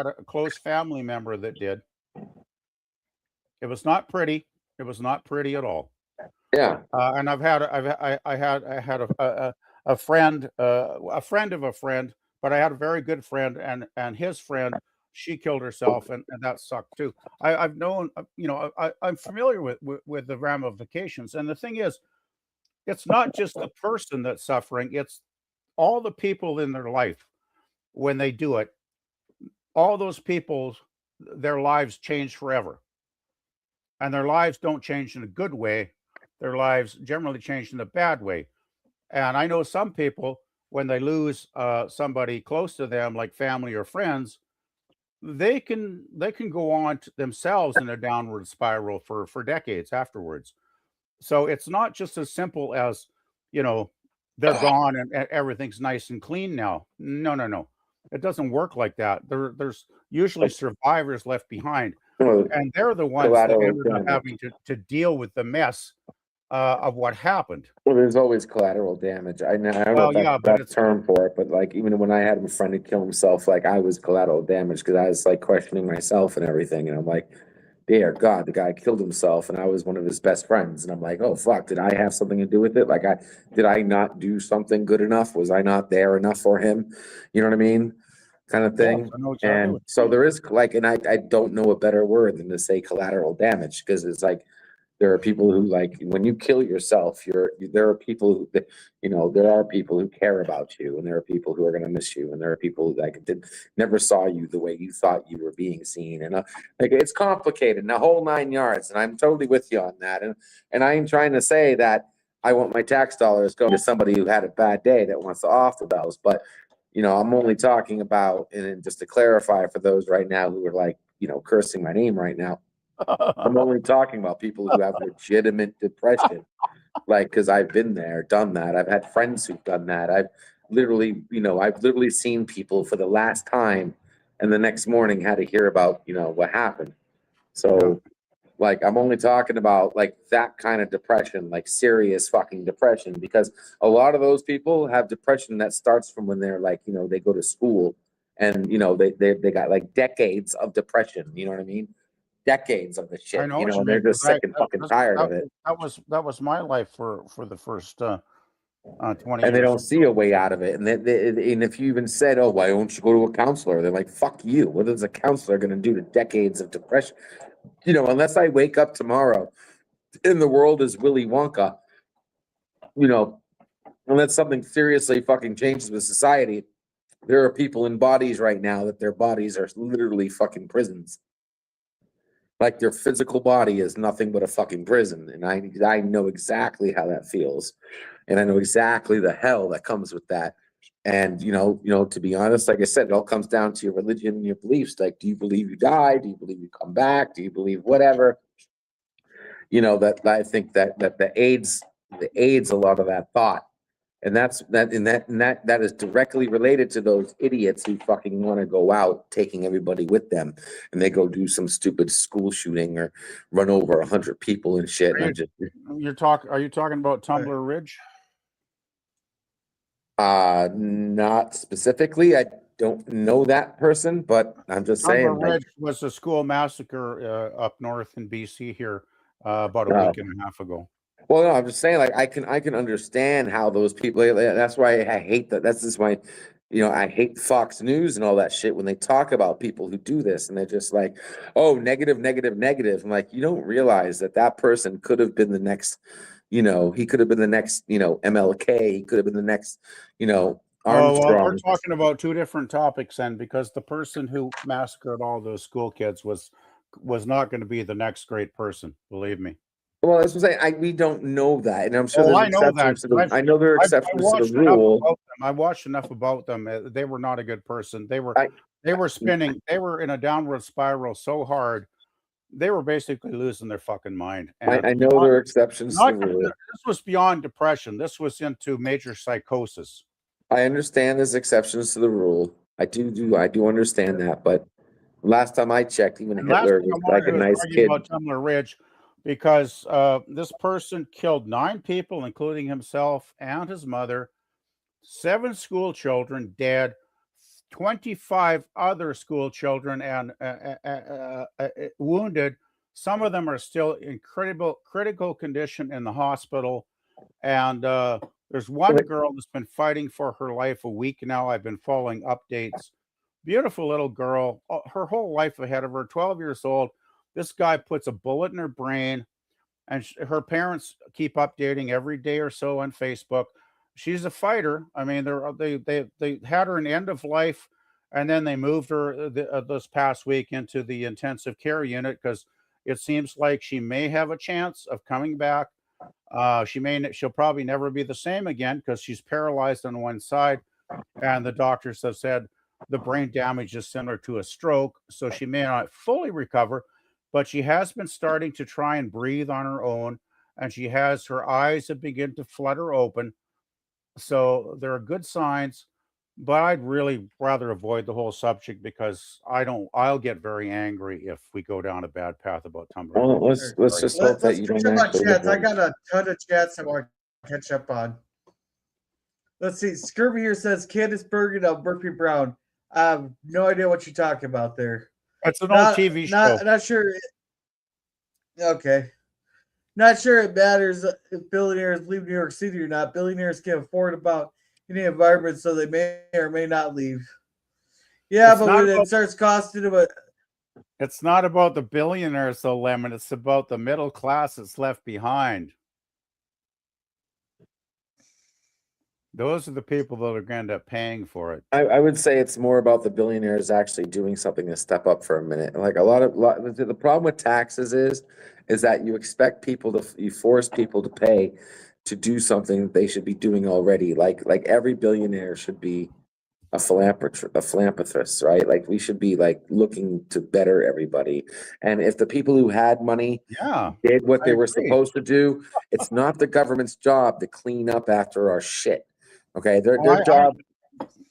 a close family member that did. It was not pretty. It was not pretty at all. Yeah. And I had a friend of a friend, but I had a very good friend, and his friend, she killed herself, and that sucked too. I've known, I'm familiar with the ramifications, and the thing is, it's not just the person that's suffering; it's all the people in their life when they do it. All those people, their lives change forever. And their lives don't change in a good way. Their lives generally change in a bad way. And I know some people, when they lose somebody close to them, like family or friends, they can go on themselves in a downward spiral for decades afterwards. So it's not just as simple as, they're gone and everything's nice and clean now. No. It doesn't work like that. There's usually survivors left behind. And they're the ones that ended up having to deal with the mess of what happened. Well, there's always collateral damage. I don't know if that's term for it, but like even when I had a friend who killed himself, like I was collateral damage because I was like questioning myself and everything, and I'm like, dear God, the guy killed himself, and I was one of his best friends, and I'm like, oh fuck, did I have something to do with it? Like, did I not do something good enough? Was I not there enough for him? You know what I mean? Kind of thing. Exactly. And so there is like, and I don't know a better word than to say collateral damage, because it's like There are people who, like, when you kill yourself, there are people who, there are people who care about you, and there are people who are going to miss you, and there are people who, like, never saw you the way you thought you were being seen, and like, it's complicated, and the whole 9 yards, and I'm totally with you on that, and I am trying to say that I want my tax dollars going to somebody who had a bad day that wants to off the bells, but I'm only talking about, and just to clarify for those right now who are, like, cursing my name right now. I'm only talking about people who have legitimate depression, like, because I've been there, done that. I've had friends who've done that. I've literally seen people for the last time, and the next morning had to hear about, what happened. So, like, I'm only talking about, like, that kind of depression, like serious fucking depression, because a lot of those people have depression that starts from when they're, like, they go to school, and they got, like, decades of depression. You know what I mean? Decades of the shit, I know what you and they're mean, just 'cause sick and fucking tired of it, that was my life for the first 20 and they years. don't see a way out of it. And and if you even said, "Oh, why don't you go to a counselor?" They're like, "Fuck you! What is a counselor going to do to decades of depression?" Unless I wake up tomorrow and the world is Willy Wonka, unless something seriously fucking changes with society, there are people in bodies right now that their bodies are literally fucking prisons. Like, their physical body is nothing but a fucking prison, and I know exactly how that feels, and I know exactly the hell that comes with that. And to be honest, like I said, it all comes down to your religion and your beliefs. Like, do you believe you die? Do you believe you come back? Do you believe whatever? That I think that the aids a lot of that thought. And that is directly related to those idiots who fucking want to go out taking everybody with them, and they go do some stupid school shooting or run over 100 people and shit. And Are you talking about Tumbler Ridge? Not specifically. I don't know that person, but I'm just saying, Tumbler Ridge was a school massacre up north in BC here about a week and a half ago. Well, no, I'm just saying, like, I can understand how those people. That's why I hate that. That's just why, I hate Fox News and all that shit when they talk about people who do this, and they're just like, "Oh, negative, negative, negative." I'm like, you don't realize that person could have been the next, he could have been the next, MLK. He could have been the next, Armstrong. Oh, well, we're talking about two different topics then, because the person who massacred all those school kids was not going to be the next great person. Believe me. Well, that's what I'm saying. We don't know that, and I'm sure I know that. I know there are exceptions to the rule. I watched enough about them. They were not a good person. They were spinning. They were in a downward spiral so hard. They were basically losing their fucking mind. And I know there are exceptions to the rule. This was beyond depression. This was into major psychosis. I understand there's exceptions to the rule. I do understand that, but last time I checked, even Hitler was like a nice kid. About Tumbler Ridge, because this person killed 9 people, including himself and his mother, 7 school children dead, 25 other school children and wounded. Some of them are still in critical condition in the hospital. And there's one girl that's been fighting for her life a week now. I've been following updates. Beautiful little girl, her whole life ahead of her, 12 years old. This guy puts a bullet in her brain, and her parents keep updating every day or so on Facebook. She's a fighter. I mean, they had her in end of life, and then they moved her this past week into the intensive care unit because it seems like she may have a chance of coming back. She'll probably never be the same again because she's paralyzed on one side, and the doctors have said the brain damage is similar to a stroke, so she may not fully recover, but she has been starting to try and breathe on her own, and her eyes have begun to flutter open. So there are good signs, but I'd really rather avoid the whole subject because I'll get very angry if we go down a bad path about Tumblr. Well, let's just hope that you don't actually. Chats. I got a ton of chats I want to catch up on. Let's see. Scurvy here says Candace Bergen of Murphy Brown. I have no idea what you're talking about there. That's an old TV show. Not sure. Okay. Not sure it matters if billionaires leave New York City or not. Billionaires can afford about any environment, so they may or may not leave. Yeah, but when it starts costing them It's not about the billionaires, though, Lemon. It's about the middle class that's left behind. Those are the people that are going to end up paying for it. I would say it's more about the billionaires actually doing something to step up for a minute. Like the problem with taxes is that you expect people you force people to pay to do something that they should be doing already. Like every billionaire should be a philanthropist, right? Like we should be like looking to better everybody. And if the people who had money did what they were supposed to do, it's not the government's job to clean up after our shit. Okay, their job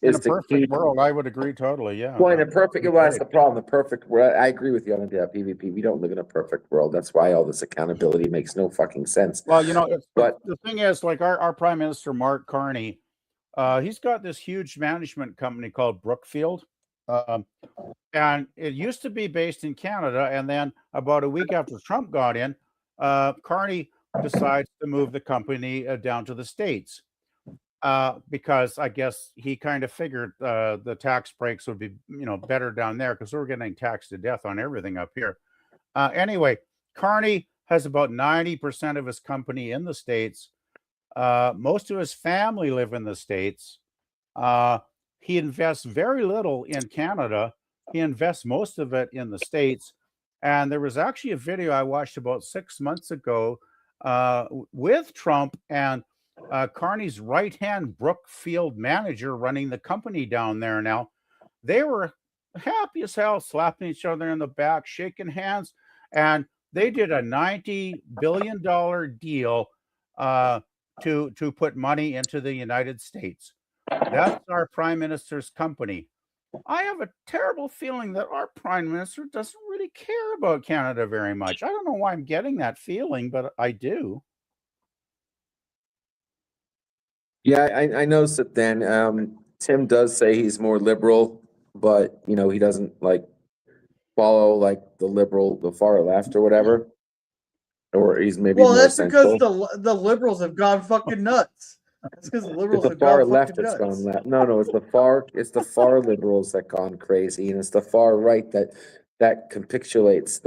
is in a to perfect keep. world. I would agree totally. Yeah. Well, in a perfect, well, that's the problem. The perfect world. I agree with you on the PvP. We don't live in a perfect world. That's why all this accountability makes no fucking sense. Well, you know, but the thing is, like our Prime Minister Mark Carney, he's got this huge management company called Brookfield, and it used to be based in Canada. And then about a week after Trump got in, Carney decides to move the company down to the States. Because I guess he kind of figured the tax breaks would be, better down there because we're getting taxed to death on everything up here. Anyway, Carney has about 90% of his company in the States. Most of his family live in the States. He invests very little in Canada. He invests most of it in the States. And there was actually a video I watched about 6 months ago with Trump and Carney's right-hand Brookfield manager running the company down there now. They were happy as hell, slapping each other in the back, shaking hands, and they did a $90 billion deal to put money into the United States. That's our Prime Minister's company. I have a terrible feeling that our Prime Minister doesn't really care about Canada very much. I don't know why I'm getting that feeling, but I do. yeah, I noticed that then Tim does say he's more liberal, but he doesn't like follow like the far left or whatever. Or he's maybe Well, more that's central. because the liberals have gone fucking nuts. That's because the liberals It's the have far gone left fucking that's nuts. gone left. No, it's the far liberals that gone crazy, and it's the far right that capitulates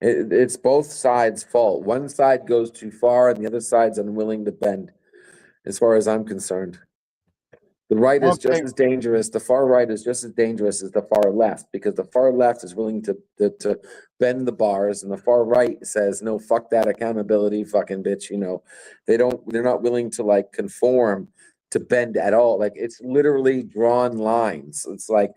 it's both sides' fault. One side goes too far and the other side's unwilling to bend, as far as I'm concerned. The right is just as dangerous. The far right is just as dangerous as the far left, because the far left is willing to bend the bars, and the far right says, no, fuck that accountability, fucking bitch. They're not willing to like conform to bend at all. Like it's literally drawn lines. It's like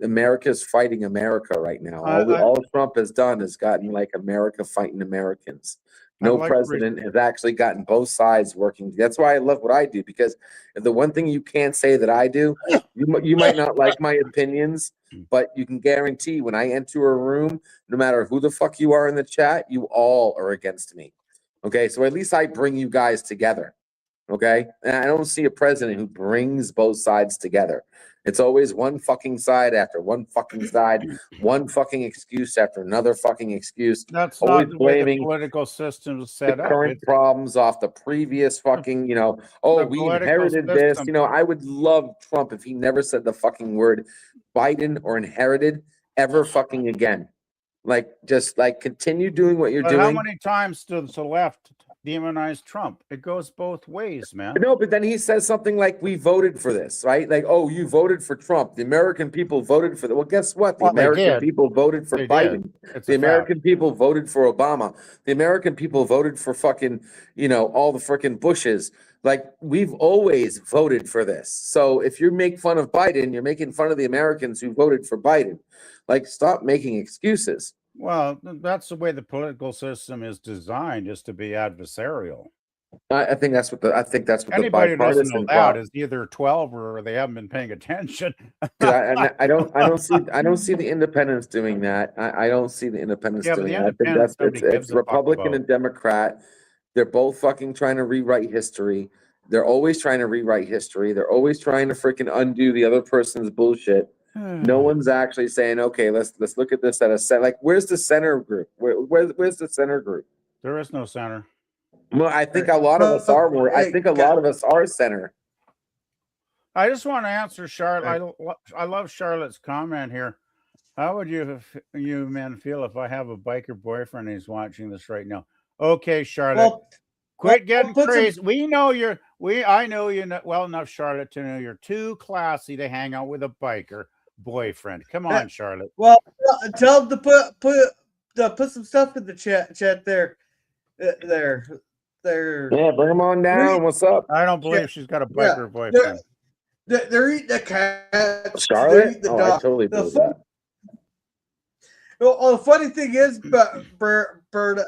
America's fighting America right now. All Trump has done is gotten like America fighting Americans. No president has actually gotten both sides working. That's why I love what I do, because the one thing you can't say that I do, you might not like my opinions, but you can guarantee when I enter a room, no matter who the fuck you are in the chat, you all are against me. Okay, so at least I bring you guys together. Okay, and I don't see a president who brings both sides together. It's always one fucking side after one fucking side, one fucking excuse after another fucking excuse. That's always not the way the blaming political system is set the up. current problems off the previous fucking, we inherited this. I would love Trump if he never said the fucking word Biden or inherited ever fucking again. Like, just like continue doing what you're doing. How many times does the left demonize Trump? It goes both ways, man. No, but then he says something like, we voted for this, right? Like, oh, you voted for Trump. The American people voted for that. Well, guess what? The American people voted for Biden. The American people voted for Obama. The American people voted for fucking, all the freaking Bushes. Like, we've always voted for this. So if you make fun of Biden, you're making fun of the Americans who voted for Biden. Like, stop making excuses. Well, that's the way the political system is designed, is to be adversarial. I think that's what Anybody the who doesn't know that is either 12 or they haven't been paying attention. I don't see the independents doing that. I don't see the independents doing that. I think it's Republican and Democrat. They're both fucking trying to rewrite history. They're always trying to rewrite history. They're always trying to freaking undo the other person's bullshit. No one's actually saying, okay, let's look at this at a set. Like, where's the center group? Where's the center group? There is no center. Well, I think a lot of us are more. I think a lot of us are center. I just want to answer Charlotte. I love Charlotte's comment here. How would you men feel if I have a biker boyfriend and he's watching this right now? Okay, Charlotte, Well, quit getting put some- crazy. We know you're. I know you well enough, Charlotte, to know you're too classy to hang out with a biker boyfriend. Come on, Charlotte. Well, tell them to put some stuff in the chat there. There. Yeah, bring them on down. What's up? I don't believe she's got a biker boyfriend. They're eating the cats. Charlotte? They're eating the I dog. totally believe that. Well, the funny thing is, Bird,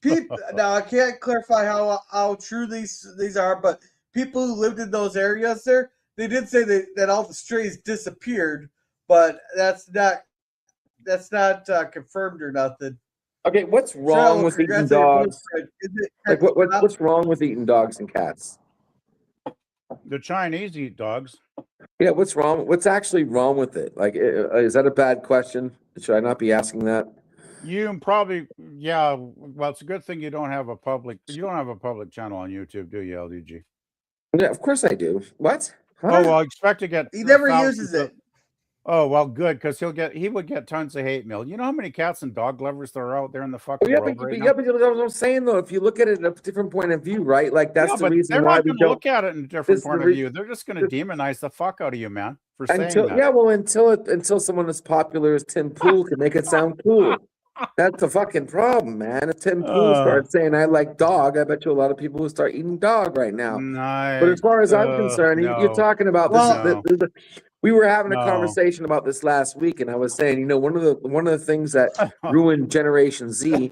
people. Now I can't clarify how true these are, but people who lived in those areas there, they did say that all the strays disappeared, but that's not confirmed or nothing. Okay, what's wrong with eating dogs? Like what's wrong with eating dogs and cats? The Chinese eat dogs. Yeah, what's wrong? What's actually wrong with it? Like, is that a bad question? Should I not be asking that? You probably, yeah. Well, it's a good thing you don't have a public channel on YouTube, do you, LDG? Yeah, of course I do. What? Huh? Oh well, expect to get. He never uses it. Oh well, good, because he would get tons of hate mail. You know how many cats and dog lovers there are out there in the fucking world right now? But that's what I'm saying though. If you look at it at a different point of view, right? Like that's the reason they're why not we going to don't look at it in a different point of view. They're just going to demonize the fuck out of you, man, for saying that. Yeah, well, until someone as popular as Tim Pool can make it sound cool. That's the fucking problem, man. If Tim Pool starts saying I like dog, I bet you a lot of people will start eating dog right now. But as far as I'm concerned, you're talking about this. We were having a conversation about this last week, and I was saying, you know, one of the things that ruined Generation Z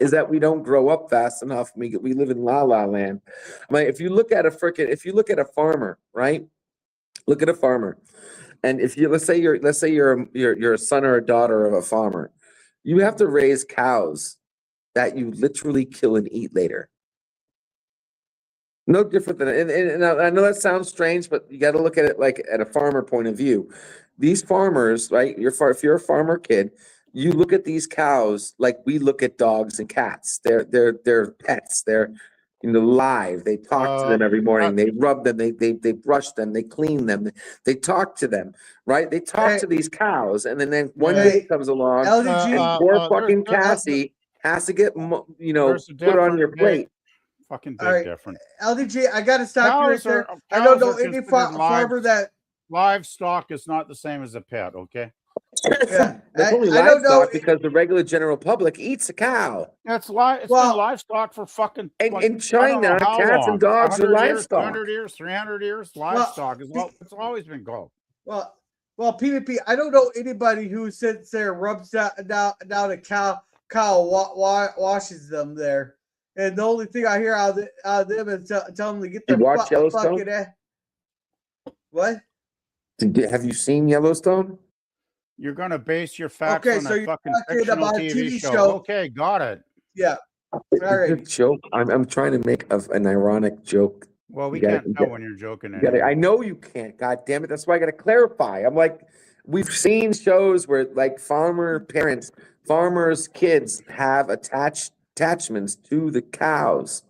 is that we don't grow up fast enough. We live in la la land. I mean, if you look at a farmer, right? Look at a farmer, and if you let's say you're a son or a daughter of a farmer, you have to raise cows that you literally kill and eat later. No different than, and I know that sounds strange, but you got to look at it like at a farmer point of view. These farmers, right? If you're a farmer kid, you look at these cows like we look at dogs and cats. They're pets. They're live. They talk to them every morning. They rub them. They brush them. They clean them. They talk to them, right? They talk to these cows, and then one day comes along, and poor fucking Cassie has to get put on your plate. Fucking big different. LDG, I got to stop you right there. I don't know any farmer that livestock is not the same as a pet. Okay. Yeah, it's only livestock because the regular general public eats a cow. It's been livestock for fucking. In China, cats and dogs are livestock. 100 years, 300 years, livestock it's always been called. Well, PvP. I don't know anybody who sits there, rubs down a cow, washes them there. And the only thing I hear out of them is tell them to get their fucking ass. What? Have you seen Yellowstone? You're going to base your facts on a fucking fictional TV show. Okay, got it. Yeah. All right. Joke. I'm trying to make an ironic joke. Well, we can't tell when you're joking. I know you can't. God damn it. That's why I got to clarify. I'm like, we've seen shows where like farmers' kids have attachments to the cows.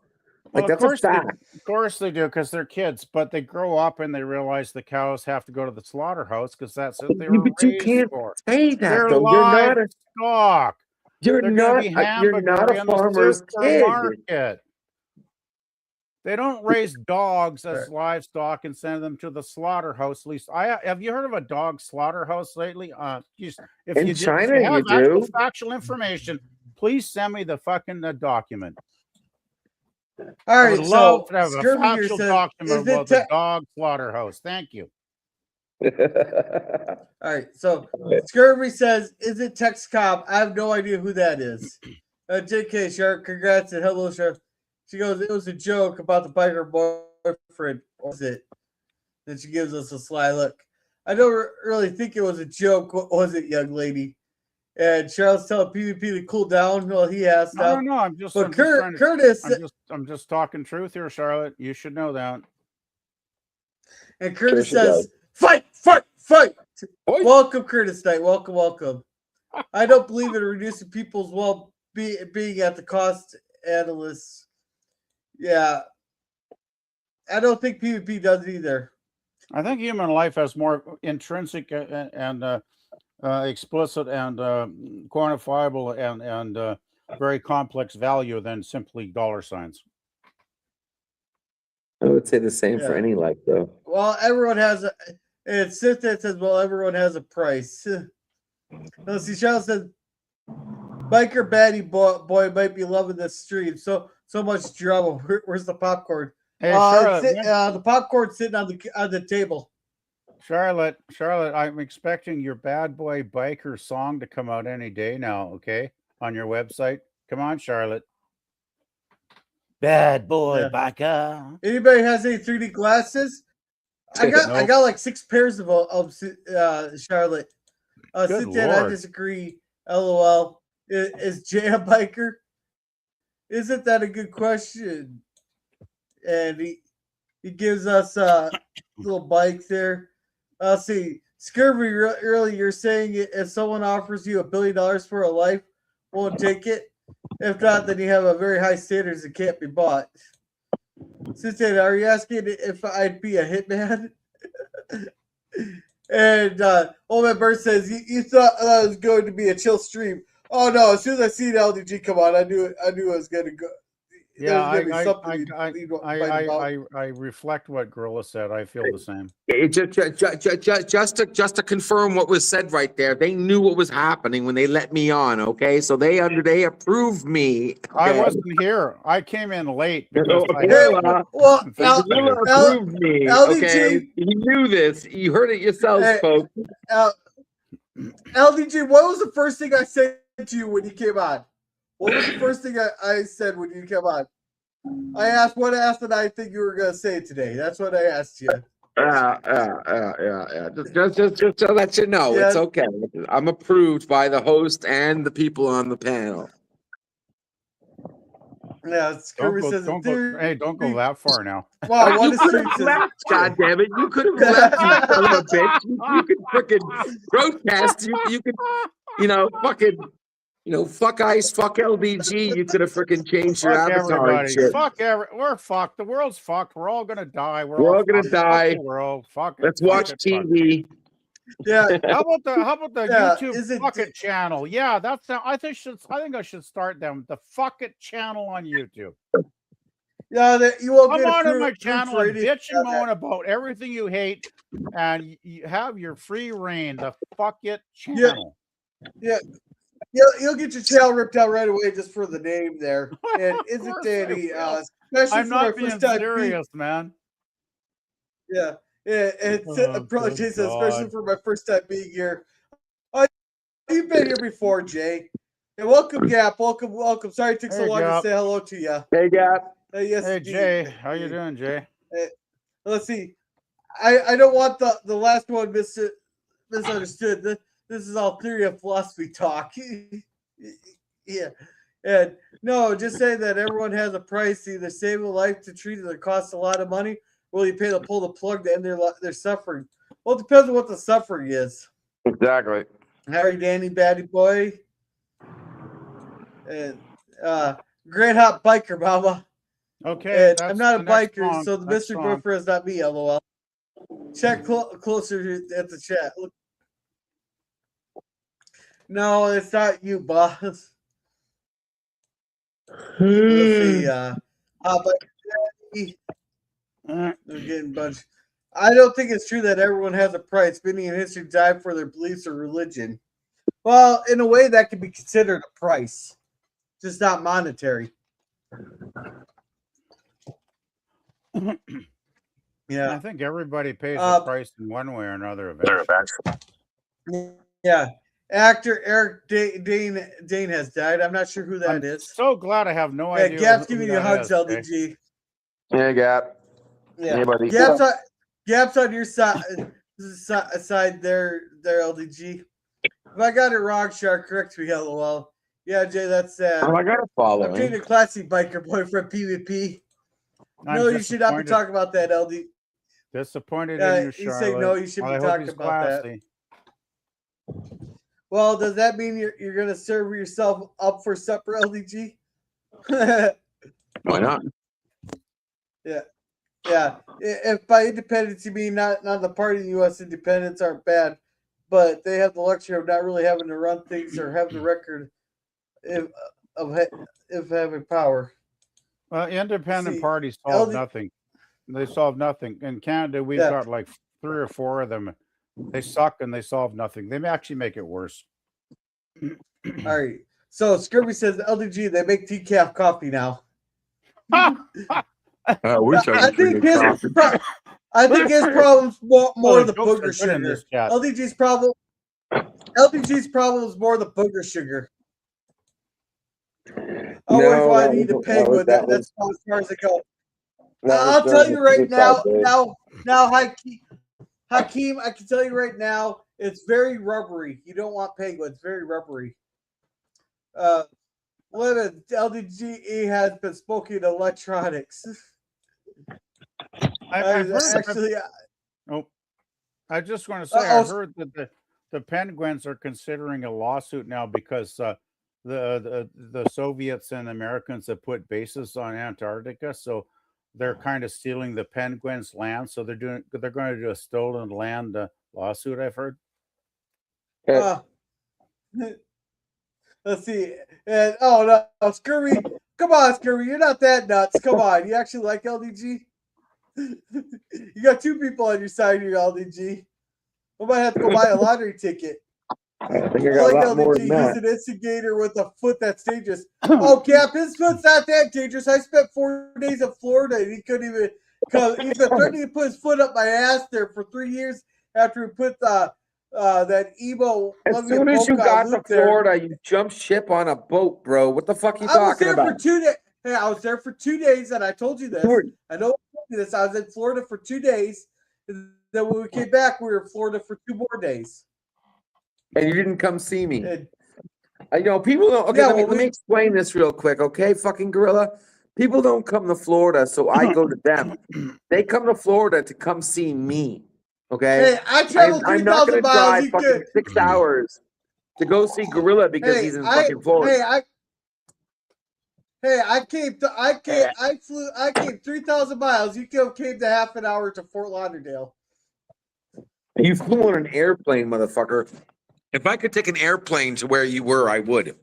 Like that's a fact. Of course they do, because they're kids, but they grow up and they realize the cows have to go to the slaughterhouse because that's what they were raised for. Say that, they're though. livestock. You're not a farmer's kid. Market. They don't raise dogs as livestock and send them to the slaughterhouse. At least have you heard of a dog slaughterhouse lately? In China, you do. Factual information. Please send me the fucking document. All right, so to have a factual document about the dog slaughterhouse. Thank you. All right, so Scurvy says, "Is it Tex Cobb?" I have no idea who that is. JK Shark, congrats and hello, Shark. She goes, "It was a joke about the biker boyfriend." Or was it? Then she gives us a sly look. I don't really think it was a joke. What was it, young lady? And Charles telling PvP to cool down. Well, he has stuff. No, I'm just. But Curtis, I'm just talking truth here, Charlotte. You should know that. And Curtis says, "Fight, fight, fight!" Welcome, Curtis Knight. Welcome. I don't believe in reducing people's well-being at the cost, analysts. Yeah, I don't think PvP does either. I think human life has more intrinsic and explicit and quantifiable and very complex value than simply dollar signs. I would say the same for Yeah. any life, though. Well, everyone has a. It sits there and says, "Well, everyone has a price." Let's see. Charles said, "Biker baddie boy might be loving this stream. So much drama. Where's the popcorn? Hey, Charlotte, the popcorn's sitting on the table." Charlotte, I'm expecting your bad boy biker song to come out any day now, okay? On your website. Come on, Charlotte. Bad boy biker. Anybody has any 3D glasses? I got like 6 pairs of Charlotte. Good Cynthia, I Lord. disagree. LOL. Is Jay a biker? Isn't that a good question? And he gives us a little bike there. Let's see. Scurvy, earlier you're saying if someone offers you $1 billion for a life, won't take it. If not, then you have a very high standards and can't be bought. Cynthia, are you asking if I'd be a hitman? And Old Man Bird says, you thought that was going to be a chill stream. Oh no, as soon as I see the LDG come on, I knew it was going to go. Yeah, I reflect what Gorilla said. I feel the same. Just to confirm what was said right there, they knew what was happening when they let me on. Okay, so they approved me. Okay? I wasn't here. I came in late because Gorilla approved me. LDG, okay, you knew this. You heard it yourselves, folks. LDG, what was the first thing I said to you when you came on? What was the first thing I said when you came on? I asked, what else did I think you were going to say today? That's what I asked you. Yeah. Just to let you know, it's okay. I'm approved by the host and the people on the panel. Yeah, don't go that far now. Wow, what you could have left, God damn it! You could have left, you son of a bitch. You could freaking protest. You could, fucking. Fuck ICE, fuck LDG. You could have freaking changed your avatar and shit. We're fucked. The world's fucked. We're all gonna die. We're all gonna die. Fuck the world. Fuck it. Let's watch TV. Yeah. How about the YouTube Fuck It channel? Yeah, I think I should start them. The Fuck It channel on YouTube. Yeah, you won't Come get on my channel and bitch and moan about everything you hate, and you have your free reign. The Fuck It channel. Yeah. You'll get your tail ripped out right away just for the name there. And isn't any especially I'm not being serious, man. Yeah. Probably Jason, especially for my first time being here. You've been here before, Jay. And welcome, Gap. Welcome. Sorry it took so long to say hello to you. Hey, Gap. Yes, hey, Jay. How you doing, Jay? Let's see. I don't want the last one misunderstood. This is all theory of philosophy talk. Yeah. And no, just saying that everyone has a price to either save a life to treat it that costs a lot of money, or you pay to pull the plug to end their suffering. Well, it depends on what the suffering is. Exactly. Harry Danny Batty Boy. And Great Hot Biker Mama. Okay. And I'm not a biker, so the mystery boyfriend is not me, LOL. Check closer at the chat. Look. No, it's not you, boss. Let's see. They're getting a bunch. I don't think it's true that everyone has a price. Many in history died for their beliefs or religion. Well, in a way, that could be considered a price, just not monetary. Yeah, I think everybody pays a price in one way or another. Yeah. Actor Eric Dane has died. I'm not sure who that is. So glad I have no idea. Gap's giving you hugs, LDG. Yeah, Gap. Yeah, hey, buddy. Gap's on your side there, LDG. If I got it wrong, Shark, correct me, LOL. Yeah, Jay, that's sad. I gotta follow. I'm dating a classy biker boyfriend, PvP. No, you should not be talking about that, LD. Disappointed in you, Charlotte. You say no, you should be talking about classy. that. Well, does that mean you're going to serve yourself up for supper, LDG? Why not? Yeah. If by independence you mean not the party in the U.S. independents aren't bad, but they have the luxury of not really having to run things or have the record of having power. Independent See, parties solve LD, nothing. They solve nothing. In Canada, we've yeah. got like 3 or 4 of them. They suck and they solve nothing. They actually make it worse. All right. So Scurvy says LDG, they make decaf coffee now. I wish I think his problem's more the jokes booger are good in sugar. this chat. LDG's problem is more the booger sugar. I always wanted to eat a penguin. That's as far as it goes. I'll tell you right now. Now, Hakeem, I can tell you right now, it's very rubbery. You don't want penguins. Very rubbery. LDGE has been smoking electronics. I just want to say, I heard that the penguins are considering a lawsuit now because the Soviets and Americans have put bases on Antarctica, so they're kind of stealing the penguins' land. So they're going to do a stolen land lawsuit. I've heard. Let's see. And no, Scurvy, come on, Scurvy, you're not that nuts. Come on, you actually like LDG? You got 2 people on your side here, LDG. I might have to go buy a lottery ticket. I think I got a lot more than that. He's an instigator with a foot that's dangerous. Oh, Cap, his foot's not that dangerous. I spent 4 days in Florida and he couldn't even come. He's been threatening to put his foot up my ass there for 3 years after he put that emo. As soon as you got to Florida, you jumped ship on a boat, bro. What the fuck are you talking about? I was there for 2 days. Hey, I was there for 2 days, and I told you this. I know I told you this. I was in Florida for 2 days. And then when we came back, we were in Florida for 2 more days. And you didn't come see me. People don't. Okay, let me explain this real quick, okay, fucking gorilla. People don't come to Florida, so I go to them. They come to Florida to come see me. Okay. Hey, I traveled 3,000 miles. I'm not gonna drive fucking 6 hours to go see Gorilla because he's in fucking Florida. I came 3,000 miles. You came to half an hour to Fort Lauderdale. You flew on an airplane, motherfucker. If I could take an airplane to where you were, I would.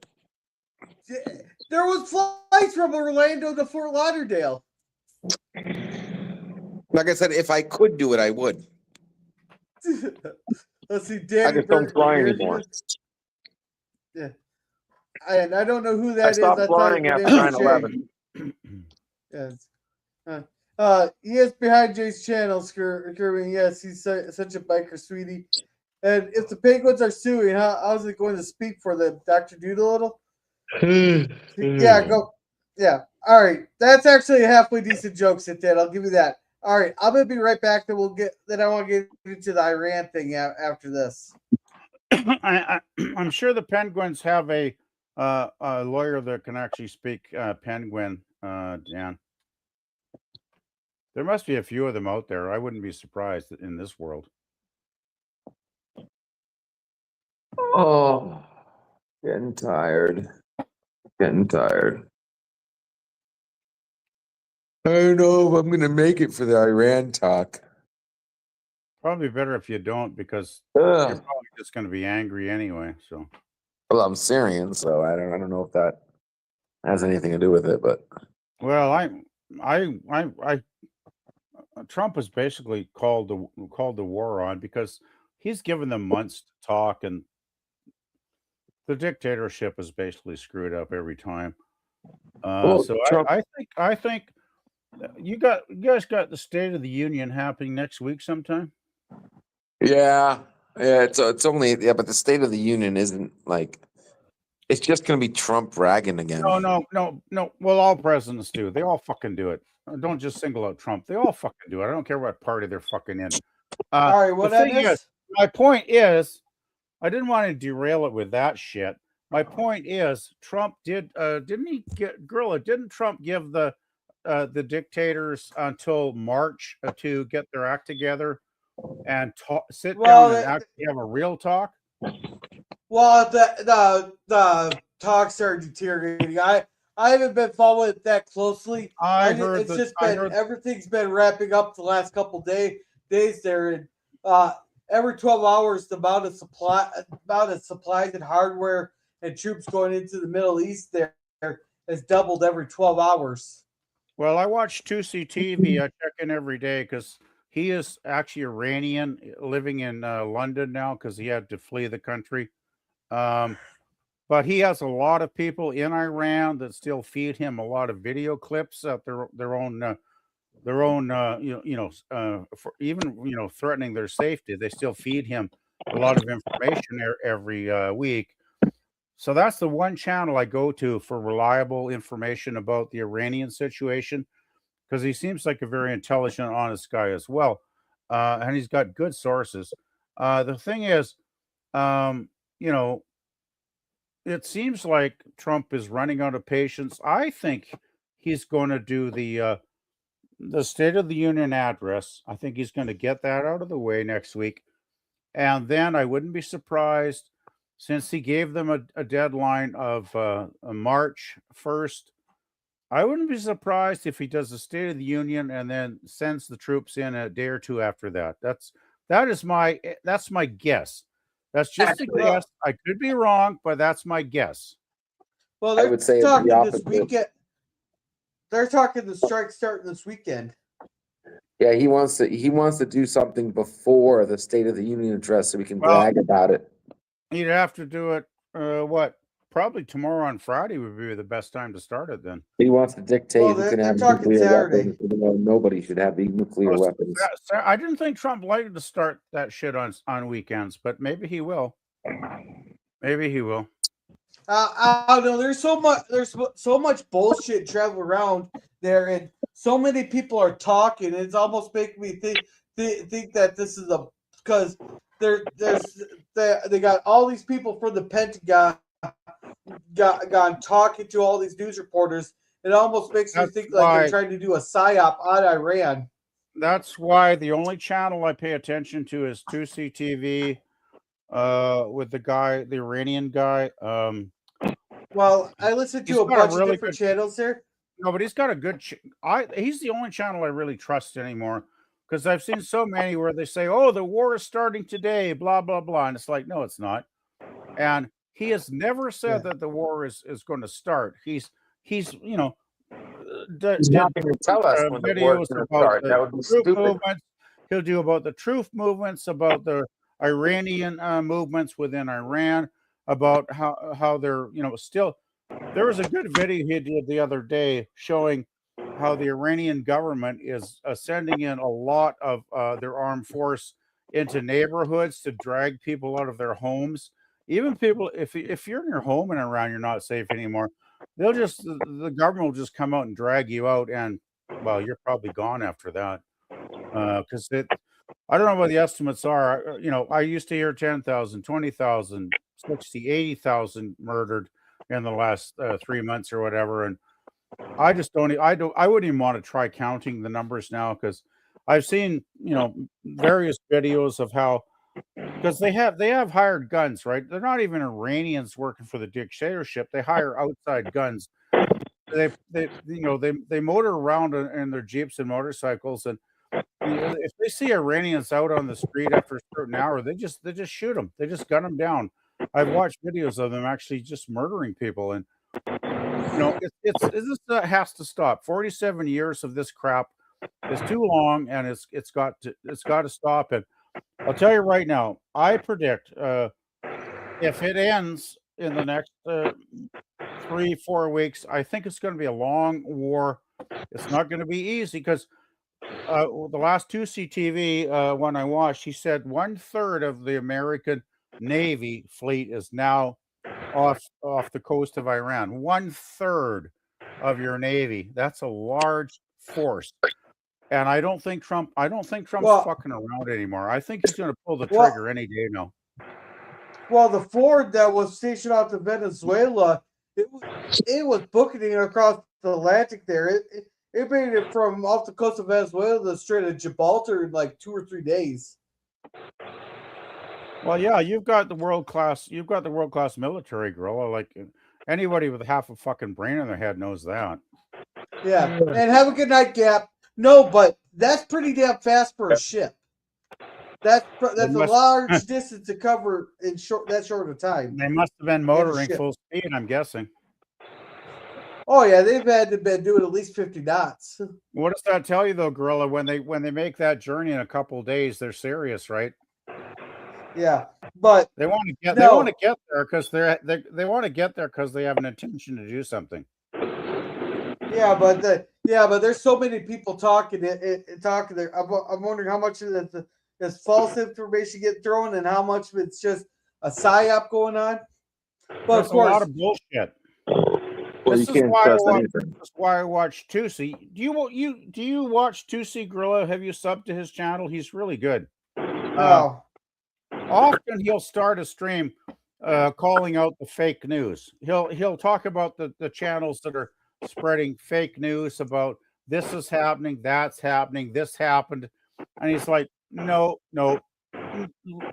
There was flights from Orlando to Fort Lauderdale. Like I said, if I could do it, I would. Let's see, Danny. I just don't fly anymore. Yeah, and I don't know who that is. I stopped flying after 9/11. Yes. He is behind Jay's channel, Scurvy. Yes, he's such a biker sweetie. And if the Penguins are suing, how's it going to speak for them, Dr. Doolittle? Yeah, go. Yeah. All right. That's actually a halfway decent joke, Sit-Dad. I'll give you that. All right. I'm going to be right back. Then I want to get into the Iran thing after this. I'm sure the Penguins have a lawyer that can actually speak Penguin, Dan. There must be a few of them out there. I wouldn't be surprised in this world. Oh, getting tired. I don't know if I'm going to make it for the Iran talk. Probably better if you don't, because you're probably just going to be angry anyway. So, well, I'm Syrian, so I don't know if that has anything to do with it. But well, Trump has basically called the war on because he's given them months to talk, and the dictatorship is basically screwed up every time. So Trump, I think you guys got the State of the Union happening next week sometime. Yeah. It's only but the State of the Union isn't like, it's just going to be Trump bragging again. No. Well, all presidents do. They all fucking do it. Don't just single out Trump. They all fucking do it. I don't care what party they're fucking in. All right. What that is? My point is, I didn't want to derail it with that shit. My point is, Trump didn't Trump give the dictators until March to get their act together and sit down and actually have a real talk? Well, the talks are deteriorating. I haven't been following it that closely. Everything's been wrapping up the last couple days there. And every 12 hours, the amount of supplies and hardware and troops going into the Middle East there has doubled every 12 hours. Well, I watch 2CTV. I check in every day because he is actually Iranian, living in London now because he had to flee the country. But he has a lot of people in Iran that still feed him a lot of video clips at their own for even threatening their safety. They still feed him a lot of information every week. So that's the one channel I go to for reliable information about the Iranian situation, because he seems like a very intelligent, honest guy as well, and he's got good sources. The thing is, it seems like Trump is running out of patience. I think he's going to do the State of the Union address. I think he's going to get that out of the way next week, and then I wouldn't be surprised, since he gave them a deadline of March 1st. I wouldn't be surprised if he does the State of the Union and then sends the troops in a day or two after that. That's my guess. That's just a guess. I could be wrong, but that's my guess. Well, I would say it's talking the this opposite. weekend. They're talking the strike starting this weekend. Yeah, he wants to do something before the State of the Union address so we can brag about it. You'd have to do it. Probably tomorrow on Friday would be the best time to start it. Then He wants to dictate Well, who can they're have talking nuclear Saturday. weapons. Even though nobody should have the nuclear weapons. I didn't think Trump liked to start that shit on weekends, but maybe he will. Maybe he will. I don't know. There's so much bullshit traveling around there, and so many people are talking. It's almost making me think that this is because they got all these people from the Pentagon gone talking to all these news reporters. It almost makes me think like they're trying to do a psyop on Iran. That's why the only channel I pay attention to is 2CTV, with the Iranian guy. Well, I listen to a bunch of different channels there. No, but he's got a good. He's the only channel I really trust anymore, because I've seen so many where they say, "Oh, the war is starting today," blah blah blah, and it's like, no, it's not. And he has never said that the war is going to start. He's He's not going to tell us when the war is going to start. That would be stupid. He'll do about the truth movements, about the Iranian movements within Iran, about how they're still. There was a good video he did the other day showing how the Iranian government is sending in a lot of their armed force into neighborhoods to drag people out of their homes. Even people, if you're in your home in Iran, you're not safe anymore. The government will just come out and drag you out, and well, you're probably gone after that. Because I don't know what the estimates are. I used to hear 10,000, 20,000, 60, 80,000 murdered in the last 3 months or whatever, and I just don't. I wouldn't even want to try counting the numbers now, because I've seen various videos of how, because they have hired guns, right? They're not even Iranians working for the dictatorship. They hire outside guns. They motor around in their jeeps and motorcycles, and if they see Iranians out on the street after a certain hour, they just shoot them. They just gun them down. I've watched videos of them actually just murdering people, and this has to stop. 47 years of this crap is too long, and it's got to stop. And I'll tell you right now, I predict if it ends in the next 3-4 weeks, I think it's going to be a long war. It's not going to be easy, because the last 2CTV one I watched, he said 1/3 of the American Navy fleet is now off the coast of Iran. 1/3 of your Navy. That's a large force. And I don't think Trump's fucking around anymore. I think he's going to pull the trigger any day now. Well, the Ford that was stationed out to Venezuela, it was booking across the Atlantic there. It made it from off the coast of Venezuela to the Strait of Gibraltar in like 2 or 3 days. Well, yeah, you've got the world class military, Gorilla. Like anybody with half a fucking brain in their head knows that. Yeah, and have a good night, Gap. No, but that's pretty damn fast for a ship. That's They a must large distance to cover in that short of time. they must have been motoring full speed, I'm guessing. Oh yeah, they've had to been doing at least 50 knots. What does that tell you though, Gorilla? When they make that journey in a couple of days, they're serious, right? Yeah, but They want to get no. there because they want to get there because they have an intention to do something. Yeah, but there's so many people talking there. I'm wondering how much of that is false information get thrown and how much of it's just a psyop going on. But There's of course, a lot of bullshit. Well, This you is can't why trust anything. this is why I watch Tusi. Do you watch Tusi Gorilla? Have you subbed to his channel? He's really good. no. Often he'll start a stream calling out the fake news. He'll talk about the channels that are spreading fake news about this is happening, that's happening, this happened, and he's like, no,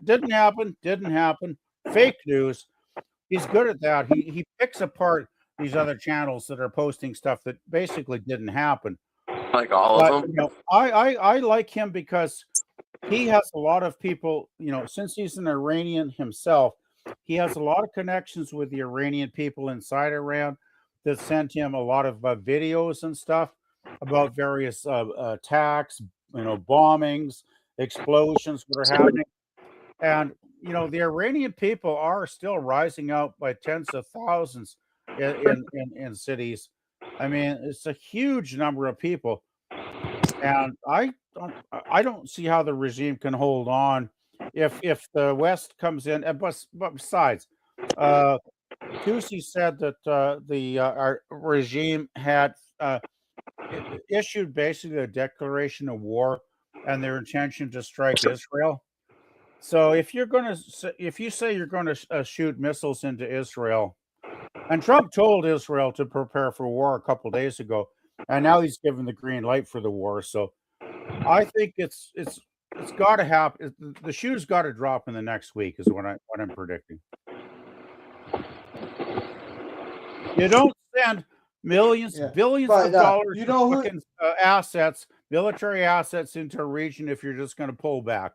didn't happen, fake news. He's good at that. He picks apart these other channels that are posting stuff that basically didn't happen. Like all But of them. you know, I like him because he has a lot of people, since he's an Iranian himself, he has a lot of connections with the Iranian people inside Iran that sent him a lot of videos and stuff about various attacks, bombings, explosions that are happening. And, the Iranian people are still rising out by tens of thousands in cities. I mean, it's a huge number of people. And I don't see how the regime can hold on if the West comes in. But besides, Tusi said that our regime had issued basically a declaration of war and their intention to strike Israel. So if you say you're going to shoot missiles into Israel, and Trump told Israel to prepare for war a couple of days ago, and now he's given the green light for the war. So I think it's got to happen. The shoe's got to drop in the next week, is what I'm predicting. You don't send billions of dollars assets, military assets into a region if you're just going to pull back.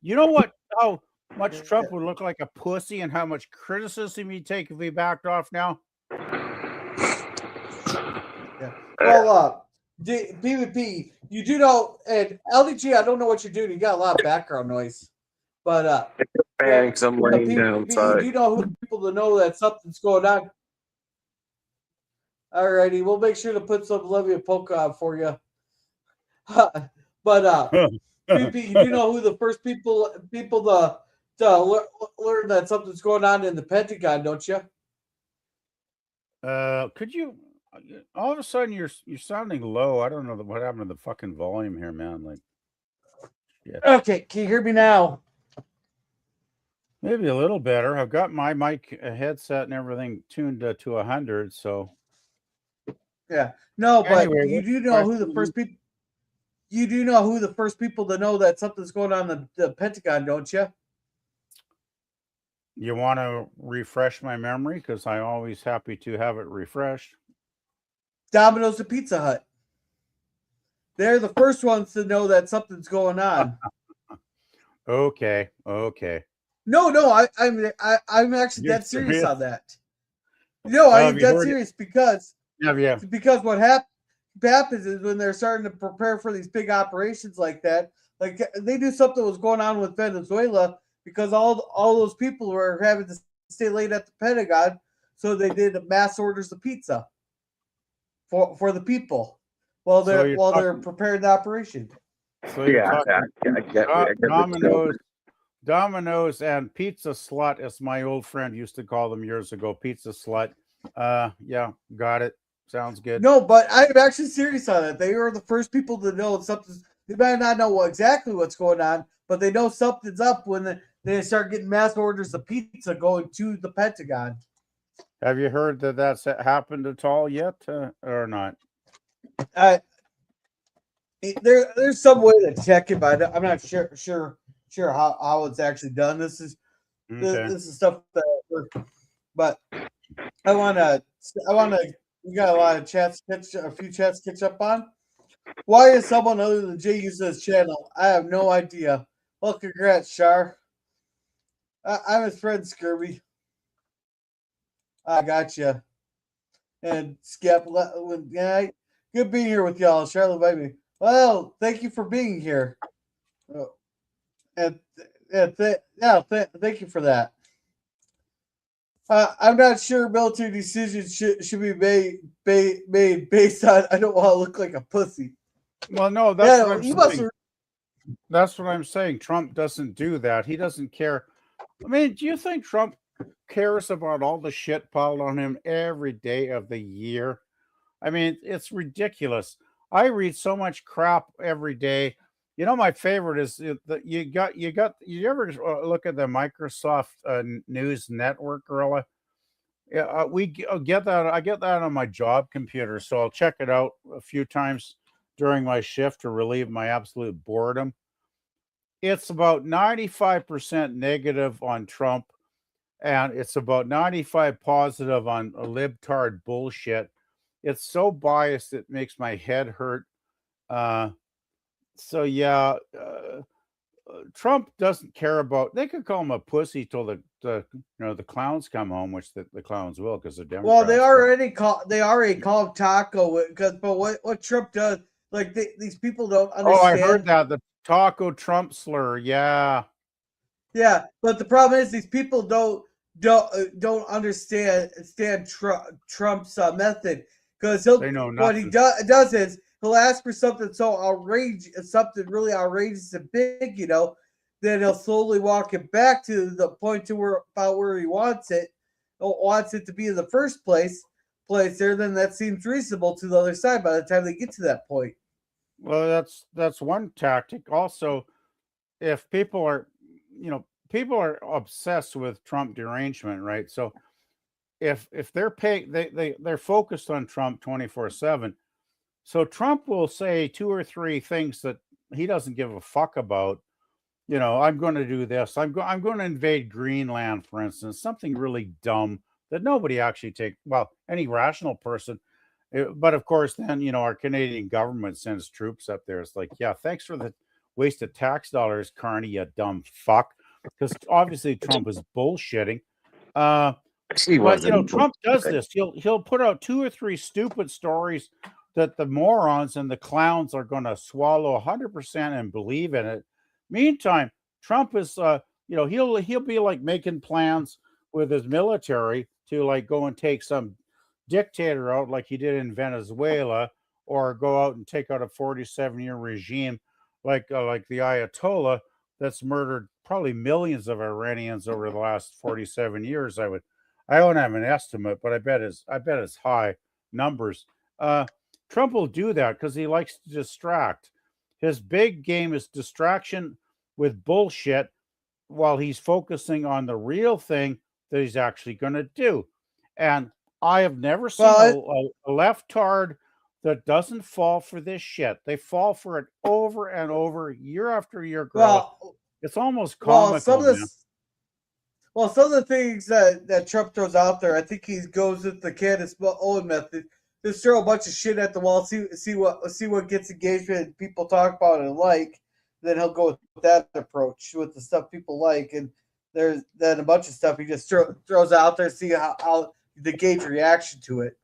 You know what? How much Trump would look like a pussy and how much criticism he'd take if he backed off now? Yeah. Well, PvP, you do know, and LDG, I don't know what you're doing. You got a lot of background noise, but thanks. I'm laying down. You do know who people to know that something's going on. Alrighty, we'll make sure to put some Olivia Polka on for you. But PvP, you do know who the first people to learn that something's going on in the Pentagon, don't you? Could you? All of a sudden, you're sounding low. I don't know what happened to the fucking volume here, man. Like, yeah. Okay, can you hear me now? Maybe a little better. I've got my mic headset and everything tuned to 100. So, yeah, no, but anyway, you do know who the first people. You do know who the first people to know that something's going on in the Pentagon, don't you? You want to refresh my memory because I'm always happy to have it refreshed. Domino's and Pizza Hut. They're the first ones to know that something's going on. Okay. No, I'm actually dead serious on that. No, I'm dead serious because what happens is when they're starting to prepare for these big operations like that, like they knew something was going on with Venezuela because all those people were having to stay late at the Pentagon, so they did mass orders of pizza for the people while they're preparing the operation. So I get Domino's and Pizza Slut, as my old friend used to call them years ago. Pizza Slut. Yeah, got it. Sounds good. No, but I'm actually serious on it. They are the first people to know something. They might not know exactly what's going on, but they know something's up when they start getting mass orders of pizza going to the Pentagon. Have you heard that that's happened at all yet, or not? There's some way to check it, but I'm not sure how it's actually done. This is stuff that, but I wanna. We got a lot of a few chats catch up on. Why is someone other than Jay using this channel? I have no idea. Well, congrats, Shar. I'm his friend, Skirby. I got you. And Skip, yeah, good being here with y'all. Charlotte, baby. Well, thank you for being here. And thank you for that. I'm not sure military decisions should be made based on I don't want to look like a pussy. Well, no, that's what I'm you must. saying. That's what I'm saying. Trump doesn't do that. He doesn't care. I mean, do you think Trump cares about all the shit piled on him every day of the year? I mean, it's ridiculous. I read so much crap every day. You know, my favorite is that you ever look at the Microsoft News Network, Gorilla? Yeah, get that. I get that on my job computer, so I'll check it out a few times during my shift to relieve my absolute boredom. It's about 95% negative on Trump, and it's about 95 positive on libtard bullshit. It's so biased it makes my head hurt. So yeah, Trump doesn't care about. They could call him a pussy till the clowns come home, which the clowns will because they're Democrats. Well, they already call him Taco but what Trump does, like these people don't understand. Oh, I heard that the Taco Trump slur. Yeah, but the problem is these people don't understand Trump's method because they know nothing. what he does is he'll ask for something so outrageous, something really outrageous and big, then he'll slowly walk it back to the point to where he wants it to be in the first place there. Then that seems reasonable to the other side by the time they get to that point. Well, that's one tactic. Also, if people are obsessed with Trump derangement, right? So if they're paying, they're focused on Trump 24/7. So Trump will say 2 or 3 things that he doesn't give a fuck about. I'm going to do this. I'm going to invade Greenland, for instance, something really dumb that nobody actually any rational person. But of course, then, our Canadian government sends troops up there. It's like, yeah, thanks for the waste of tax dollars, Carney, you dumb fuck. Because obviously Trump is bullshitting. But Trump does this. He'll put out 2 or 3 stupid stories that the morons and the clowns are going to swallow 100% and believe in it. Meantime, Trump is, he'll be like making plans with his military to like go and take some dictator out like he did in Venezuela, or go out and take out a 47-year regime like the Ayatollah that's murdered probably millions of Iranians over the last 47 years. I don't have an estimate, but I bet it's high numbers. Trump will do that because he likes to distract. His big game is distraction with bullshit while he's focusing on the real thing that he's actually going to do. And I have never seen a leftard that doesn't fall for this shit. They fall for it over and over, year after year. It's almost comical. Some of the things that Trump throws out there, I think he goes with the Candace Owen method. Just throw a bunch of shit at the wall, see what gets engagement and people talk about it and like. Then he'll go with that approach with the stuff people like, and there's then a bunch of stuff he just throws out there, see how the gauge reaction to it.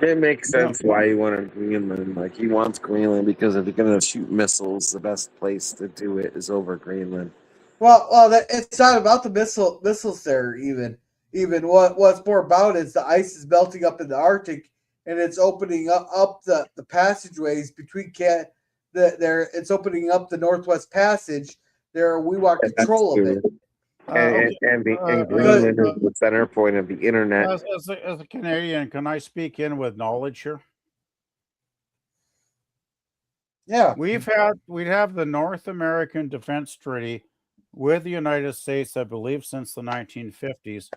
It makes sense why he wanted Greenland. Like, he wants Greenland because if you're gonna shoot missiles, the best place to do it is over Greenland. Well, it's not about the missiles there. Even what's more about is the ice is melting up in the Arctic, and it's opening up the passageways between it's opening up the Northwest Passage. We want control of it. And Greenland is the center point of the internet. As a Canadian, can I speak in with knowledge here? Yeah. We'd have the North American Defense Treaty with the United States, I believe, since the 1950s,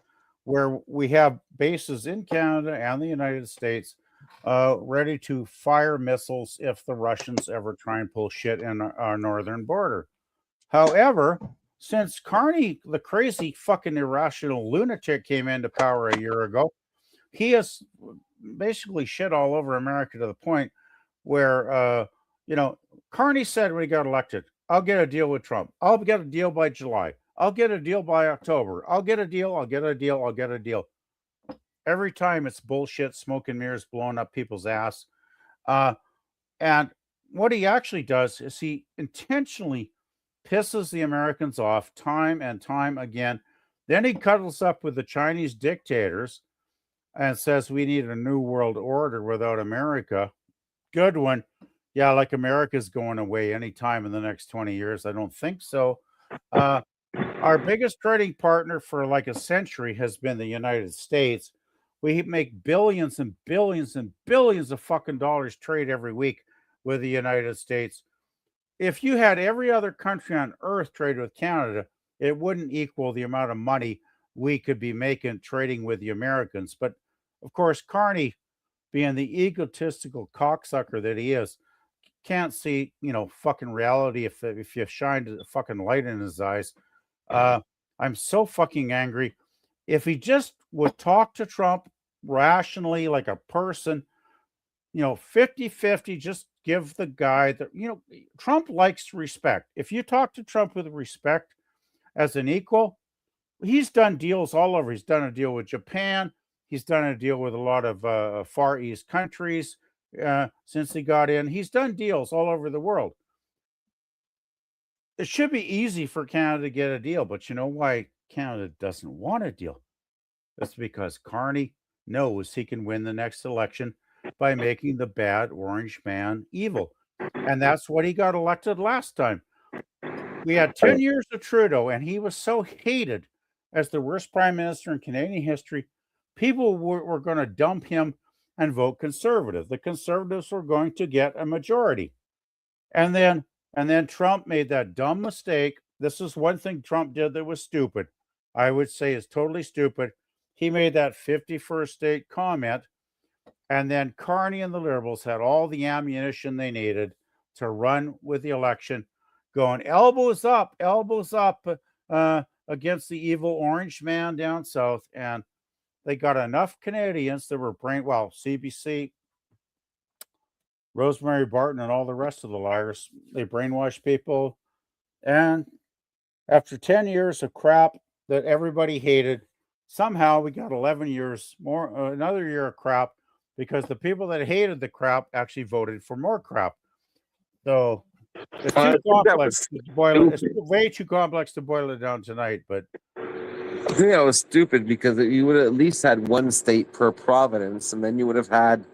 where we have bases in Canada and the United States ready to fire missiles if the Russians ever try and pull shit in our northern border. However, since Carney, the crazy fucking irrational lunatic, came into power a year ago, he has basically shit all over America to the point where, Carney said when he got elected, I'll get a deal with Trump. I'll get a deal by July. I'll get a deal by October. I'll get a deal. I'll get a deal. I'll get a deal. Every time it's bullshit, smoke and mirrors blowing up people's ass. And what he actually does is he intentionally pisses the Americans off time and time again. Then he cuddles up with the Chinese dictators and says we need a new world order without America. Good one. Yeah, like America's going away anytime in the next 20 years. I don't think so. Our biggest trading partner for like a century has been the United States. We make billions and billions and billions of fucking dollars trade every week with the United States. If you had every other country on earth trade with Canada, it wouldn't equal the amount of money we could be making trading with the Americans. But of course, Carney, being the egotistical cocksucker that he is, can't see, fucking reality if you shined a fucking light in his eyes. I'm so fucking angry. If he just would talk to Trump rationally like a person, 50-50, just give the guy Trump likes respect. If you talk to Trump with respect as an equal, he's done deals all over. He's done a deal with Japan. He's done a deal with a lot of Far East countries since he got in. He's done deals all over the world. It should be easy for Canada to get a deal, but you know why Canada doesn't want a deal? That's because Carney knows he can win the next election by making the bad orange man evil. And that's what he got elected last time. We had 10 years of Trudeau, and he was so hated as the worst prime minister in Canadian history. People were going to dump him and vote conservative. The conservatives were going to get a majority. And then Trump made that dumb mistake. This is one thing Trump did that was stupid. I would say is totally stupid. He made that 51st state comment, and then Carney and the Liberals had all the ammunition they needed to run with the election, going elbows up against the evil orange man down south. And they got enough Canadians that were CBC, Rosemary Barton, and all the rest of the liars. They brainwashed people. And after 10 years of crap that everybody hated, somehow we got 11 years more, another year of crap, because the people that hated the crap actually voted for more crap. So it's too complex to boil it. It's way too complex to boil it down tonight. But I think that was stupid because you would have at least had one state per province, and then you would have had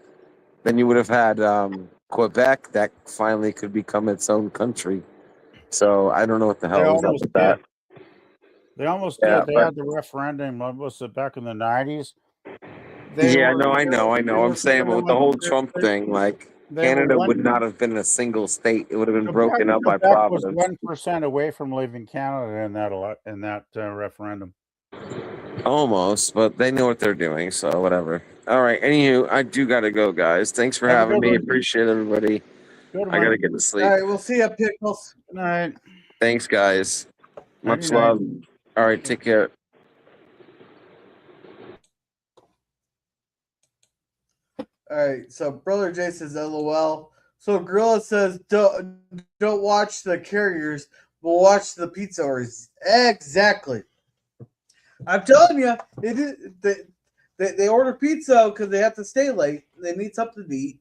Quebec that finally could become its own country. So I don't know what the hell is up with that. They almost did. They had the referendum. What was it, back in the 90s? I know. I'm saying with the whole Trump thing, like Canada would not have been a single state. It would have been broken up by province. Was 1% away from leaving Canada in that referendum. Almost, but they know what they're doing, so whatever. All right. Anywho, I do got to go, guys. Thanks for having me. Appreciate everybody. I got to get to sleep. All right, we'll see you, Pickles. Good night. Thanks, guys. Much love. All right, take care. All right, so Brother Jay says LOL. So Gorilla says don't watch the carriers, but watch the pizza orders. Exactly. I'm telling you, they order pizza because they have to stay late. They need something to eat.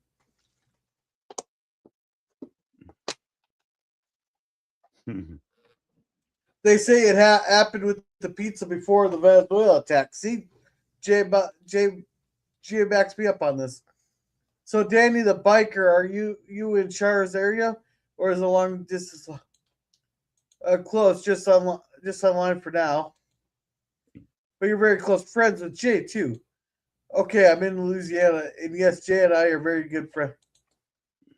They say it happened with the pizza before the Venezuela attack. See, Jay backs me up on this. So, Danny the biker, are you in Shara's area, or is it a long distance? Close, just online for now. But you're very close friends with Jay too. Okay, I'm in Louisiana, and yes, Jay and I are very good friends.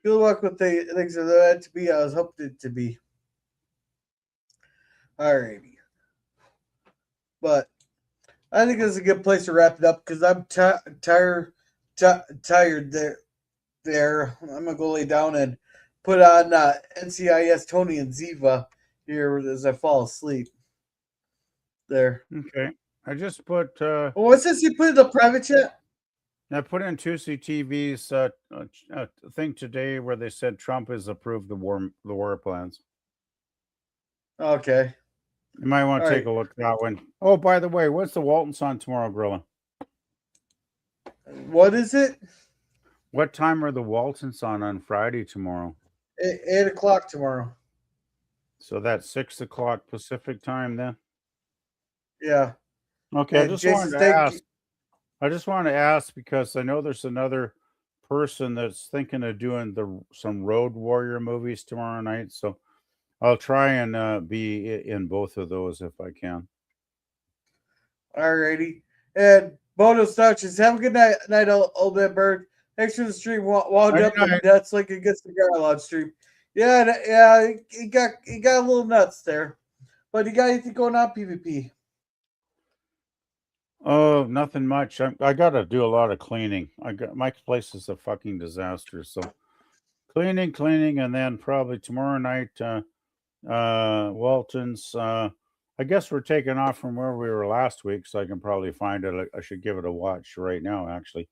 Good luck with things are meant to be. I was hoping it to be. Alrighty, but I think this is a good place to wrap it up because I'm tired there. I'm gonna go lay down and put on NCIS Tony and Ziva here as I fall asleep. There. Okay. I just put. What's this? You put in the private chat? I put in Tuesday TV's thing today where they said Trump has approved the war plans. Okay. You might want to All take a look at that one. Oh, by the way, what's the Waltons on tomorrow, Grilla? What is it? What time are the Waltons on Friday tomorrow? 8 o'clock tomorrow. So that's 6 o'clock Pacific time then? Yeah. Okay, I And just Jason, wanted to thank ask. you. I just want to ask because I know there's another person that's thinking of doing some Road Warrior movies tomorrow night. So I'll try and be in both of those if I can. Alrighty. And bonus touches. Have a good night, old man bird. Thanks for the stream. Wound Good up and night. nuts like a good cigar lounge stream. Yeah, he got a little nuts there. But you got anything going on, PvP? Oh, nothing much. I got to do a lot of cleaning. My place is a fucking disaster. So cleaning, and then probably tomorrow night, Walton's. I guess we're taking off from where we were last week, so I can probably find it. I should give it a watch right now, actually,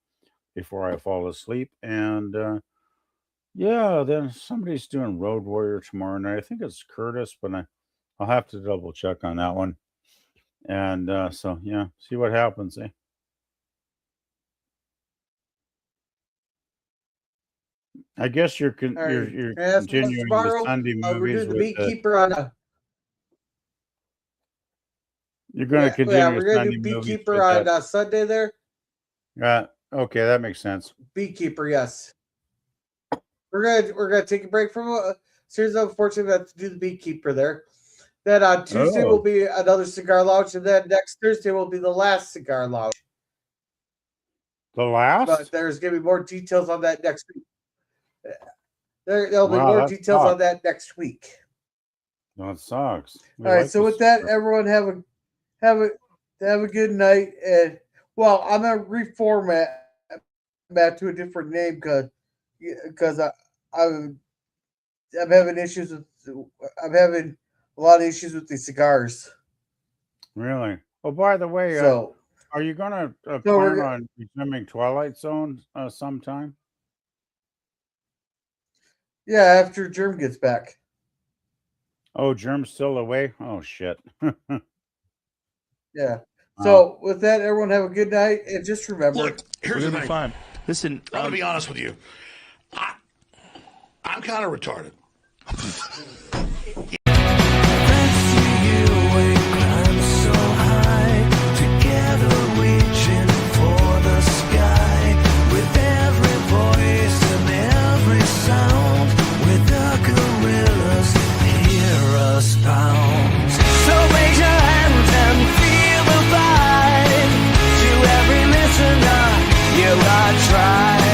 before I fall asleep. And yeah, then somebody's doing Road Warrior tomorrow night. I think it's Curtis, but I'll have to double check on that one. And so yeah, see what happens, eh? I guess you're continuing the Sunday we're movies doing the with Beekeeper on you're going to continue we're gonna Sunday do movies Beekeeper with on Sunday there. Okay, that makes sense. Beekeeper, yes. We're gonna take a break from a series of unfortunately to do the Beekeeper there. Then on Tuesday will be another cigar lounge, and then next Thursday will be the last cigar lounge. The last? But there's gonna be more details on that next week. There'll be more details on that next week. That sucks. All right, so with that, everyone have a good night. And well, I'm gonna reformat to a different name because I'm having issues with a lot of issues with the cigars. Really? Oh, by the way, So are you going to plan on resuming Twilight Zone sometime? Yeah, after Germ gets back. Oh, Germ's still away? Oh, shit. Yeah. So with that, everyone have a good night, and just remember. Look, here's the thing. Fine. Listen, I'm gonna be honest with you. I'm kind of retarded. So raise your hands and feel the vibe. To every listener, you are trying.